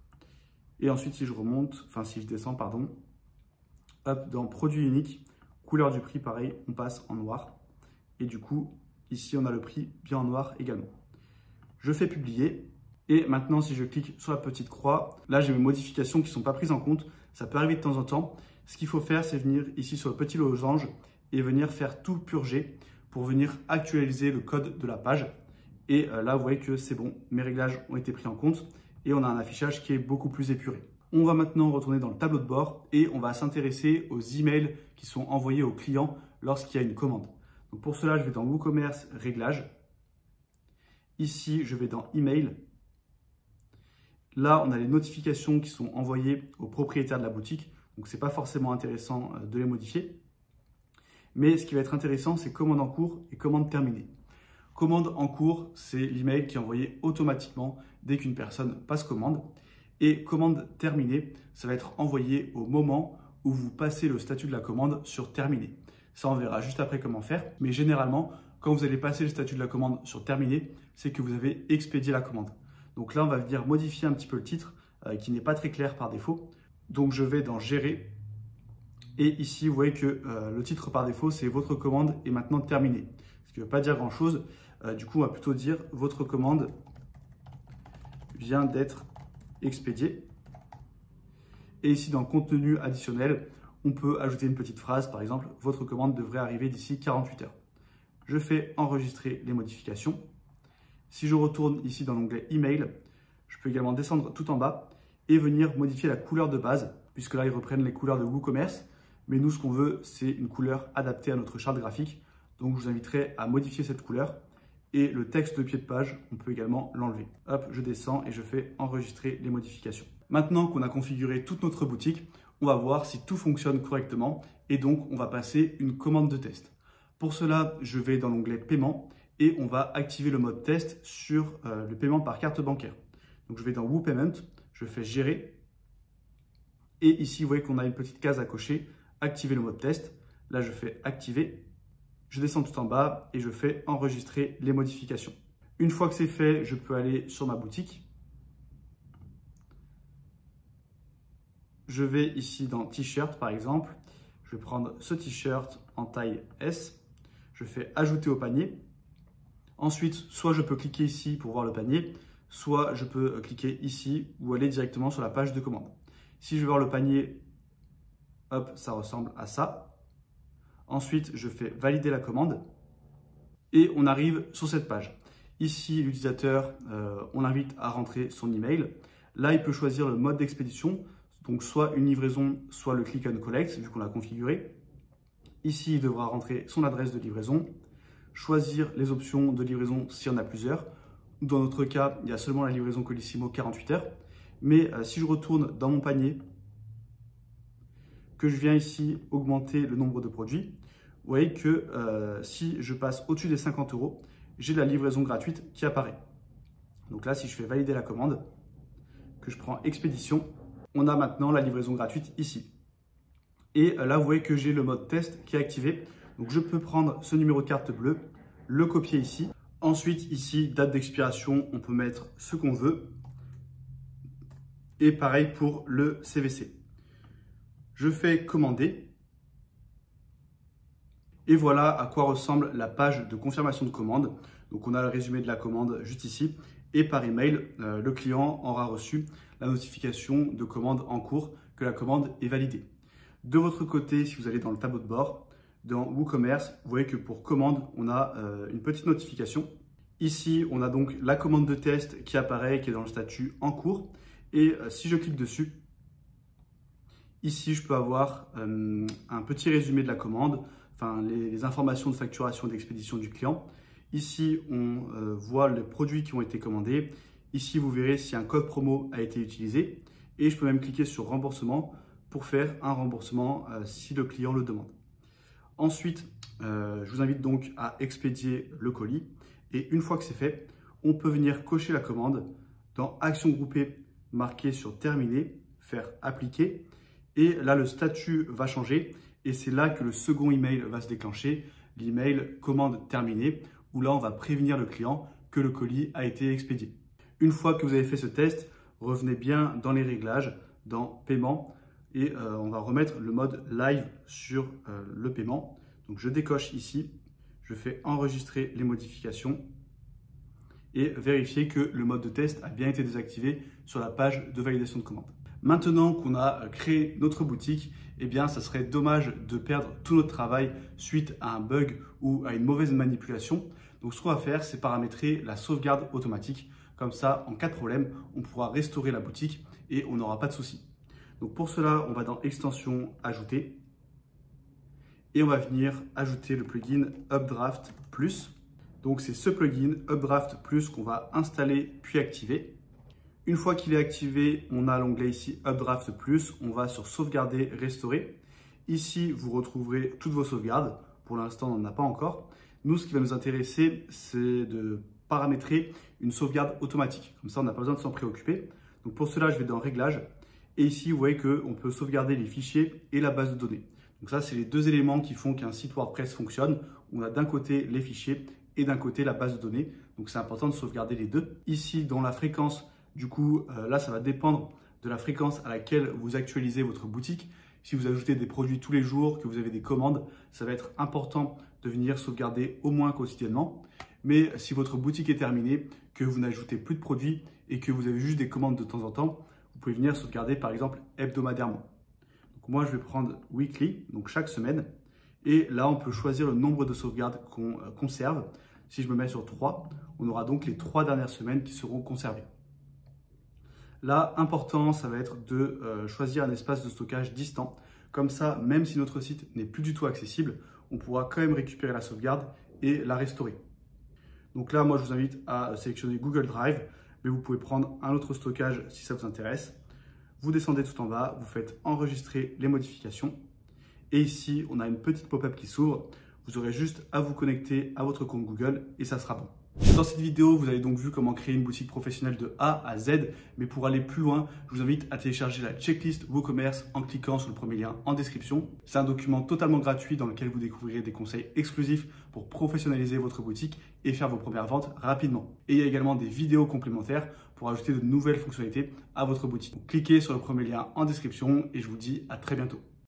Speaker 1: Et ensuite, si je remonte, enfin si je descends, pardon, hop, dans produit unique, couleur du prix, pareil, on passe en noir. Et du coup, ici, on a le prix bien en noir également. Je fais publier. Et maintenant, si je clique sur la petite croix, là, j'ai mes modifications qui ne sont pas prises en compte. Ça peut arriver de temps en temps. Ce qu'il faut faire, c'est venir ici sur le petit losange et venir faire tout purger pour venir actualiser le code de la page. Et là, vous voyez que c'est bon, mes réglages ont été pris en compte et on a un affichage qui est beaucoup plus épuré. On va maintenant retourner dans le tableau de bord et on va s'intéresser aux emails qui sont envoyés aux clients lorsqu'il y a une commande. Donc pour cela, je vais dans WooCommerce Réglages. Ici, je vais dans Email. Là, on a les notifications qui sont envoyées aux propriétaires de la boutique. Donc, ce n'est pas forcément intéressant de les modifier. Mais ce qui va être intéressant, c'est commande en cours et commande terminée. Commande en cours, c'est l'email qui est envoyé automatiquement dès qu'une personne passe commande. Et commande terminée, ça va être envoyé au moment où vous passez le statut de la commande sur terminé. Ça, on verra juste après comment faire. Mais généralement, quand vous allez passer le statut de la commande sur terminé, c'est que vous avez expédié la commande. Donc là, on va venir modifier un petit peu le titre qui n'est pas très clair par défaut. Donc je vais dans Gérer. Et ici, vous voyez que le titre par défaut, c'est votre commande est maintenant terminée. Ce qui ne veut pas dire grand-chose. Du coup, on va plutôt dire votre commande vient d'être expédiée. Et ici, dans Contenu additionnel, on peut ajouter une petite phrase. Par exemple, votre commande devrait arriver d'ici 48 heures. Je fais enregistrer les modifications. Si je retourne ici dans l'onglet Email, je peux également descendre tout en bas et venir modifier la couleur de base, puisque là, ils reprennent les couleurs de WooCommerce. Mais nous, ce qu'on veut, c'est une couleur adaptée à notre charte graphique. Donc, je vous inviterai à modifier cette couleur. Et le texte de pied de page, on peut également l'enlever. Hop, je descends et je fais enregistrer les modifications. Maintenant qu'on a configuré toute notre boutique, on va voir si tout fonctionne correctement. Et donc, on va passer une commande de test. Pour cela, je vais dans l'onglet Paiement et on va activer le mode test sur le paiement par carte bancaire. Donc, je vais dans WooPayment, je fais Gérer. Et ici, vous voyez qu'on a une petite case à cocher, activer le mode test. Là, je fais Activer. Je descends tout en bas et je fais Enregistrer les modifications. Une fois que c'est fait, je peux aller sur ma boutique. Je vais ici dans T-shirt, par exemple. Je vais prendre ce T-shirt en taille S. Je fais Ajouter au panier. Ensuite, soit je peux cliquer ici pour voir le panier, soit je peux cliquer ici ou aller directement sur la page de commande. Si je veux voir le panier, hop, ça ressemble à ça. Ensuite, je fais valider la commande et on arrive sur cette page. Ici, l'utilisateur, on l'invite à rentrer son email. Là, il peut choisir le mode d'expédition, donc soit une livraison, soit le click and collect, vu qu'on l'a configuré. Ici, il devra rentrer son adresse de livraison, choisir les options de livraison s'il y en a plusieurs. Dans notre cas, il y a seulement la livraison Colissimo 48 heures. Mais si je retourne dans mon panier, que je viens ici augmenter le nombre de produits, vous voyez que si je passe au-dessus des 50 €, j'ai la livraison gratuite qui apparaît. Donc là, si je fais valider la commande, que je prends expédition, on a maintenant la livraison gratuite ici. Et là, vous voyez que j'ai le mode test qui est activé. Donc, je peux prendre ce numéro de carte bleue, le copier ici. Ensuite, ici, date d'expiration, on peut mettre ce qu'on veut. Et pareil pour le CVC. Je fais commander. Et voilà à quoi ressemble la page de confirmation de commande. Donc, on a le résumé de la commande juste ici. Et par email, le client aura reçu la notification de commande en cours, que la commande est validée. De votre côté, si vous allez dans le tableau de bord, dans WooCommerce, vous voyez que pour commande, on a une petite notification. Ici, on a donc la commande de test qui apparaît, qui est dans le statut en cours. Et si je clique dessus, ici, je peux avoir un petit résumé de la commande, enfin les informations de facturation et d'expédition du client. Ici, on voit les produits qui ont été commandés. Ici, vous verrez si un code promo a été utilisé. Et je peux même cliquer sur remboursement pour faire un remboursement si le client le demande. Ensuite, je vous invite donc à expédier le colis. Et une fois que c'est fait, on peut venir cocher la commande dans Action groupée, marquer sur Terminer, faire Appliquer. Et là, le statut va changer. Et c'est là que le second email va se déclencher. l'email commande terminée, où là, on va prévenir le client que le colis a été expédié. Une fois que vous avez fait ce test, revenez bien dans les réglages, dans paiement, et on va remettre le mode live sur le paiement. Donc je décoche ici, je fais enregistrer les modifications et vérifier que le mode de test a bien été désactivé sur la page de validation de commande. Maintenant qu'on a créé notre boutique, eh bien, ça serait dommage de perdre tout notre travail suite à un bug ou à une mauvaise manipulation. Donc, ce qu'on va faire, c'est paramétrer la sauvegarde automatique. Comme ça, en cas de problème, on pourra restaurer la boutique et on n'aura pas de souci. Donc, pour cela, on va dans Extension, Ajouter. Et on va venir ajouter le plugin Updraft Plus. Donc, c'est ce plugin Updraft Plus qu'on va installer puis activer. Une fois qu'il est activé, on a l'onglet ici Updraft Plus. On va sur Sauvegarder, Restaurer. Ici, vous retrouverez toutes vos sauvegardes. Pour l'instant, on n'en a pas encore. Nous, ce qui va nous intéresser, c'est de paramétrer une sauvegarde automatique. Comme ça, on n'a pas besoin de s'en préoccuper. Donc, pour cela, je vais dans Réglages. Et ici, vous voyez qu'on peut sauvegarder les fichiers et la base de données. Donc ça, c'est les deux éléments qui font qu'un site WordPress fonctionne. On a d'un côté les fichiers et d'un côté la base de données. Donc, c'est important de sauvegarder les deux. Ici, dans la fréquence, du coup, là, ça va dépendre de la fréquence à laquelle vous actualisez votre boutique. Si vous ajoutez des produits tous les jours, que vous avez des commandes, ça va être important de venir sauvegarder au moins quotidiennement. Mais si votre boutique est terminée, que vous n'ajoutez plus de produits et que vous avez juste des commandes de temps en temps, vous pouvez venir sauvegarder par exemple hebdomadairement. Donc moi, je vais prendre weekly, donc chaque semaine. Et là, on peut choisir le nombre de sauvegardes qu'on conserve. Si je me mets sur 3, on aura donc les 3 dernières semaines qui seront conservées. Là, important, ça va être de choisir un espace de stockage distant. Comme ça, même si notre site n'est plus du tout accessible, on pourra quand même récupérer la sauvegarde et la restaurer. Donc là, moi, je vous invite à sélectionner Google Drive, mais vous pouvez prendre un autre stockage si ça vous intéresse. Vous descendez tout en bas, vous faites enregistrer les modifications. Et ici, on a une petite pop-up qui s'ouvre. Vous aurez juste à vous connecter à votre compte Google et ça sera bon. Dans cette vidéo, vous avez donc vu comment créer une boutique professionnelle de A à Z, mais pour aller plus loin, je vous invite à télécharger la checklist WooCommerce en cliquant sur le premier lien en description. C'est un document totalement gratuit dans lequel vous découvrirez des conseils exclusifs pour professionnaliser votre boutique et faire vos premières ventes rapidement. Et il y a également des vidéos complémentaires pour ajouter de nouvelles fonctionnalités à votre boutique. Donc, cliquez sur le premier lien en description et je vous dis à très bientôt.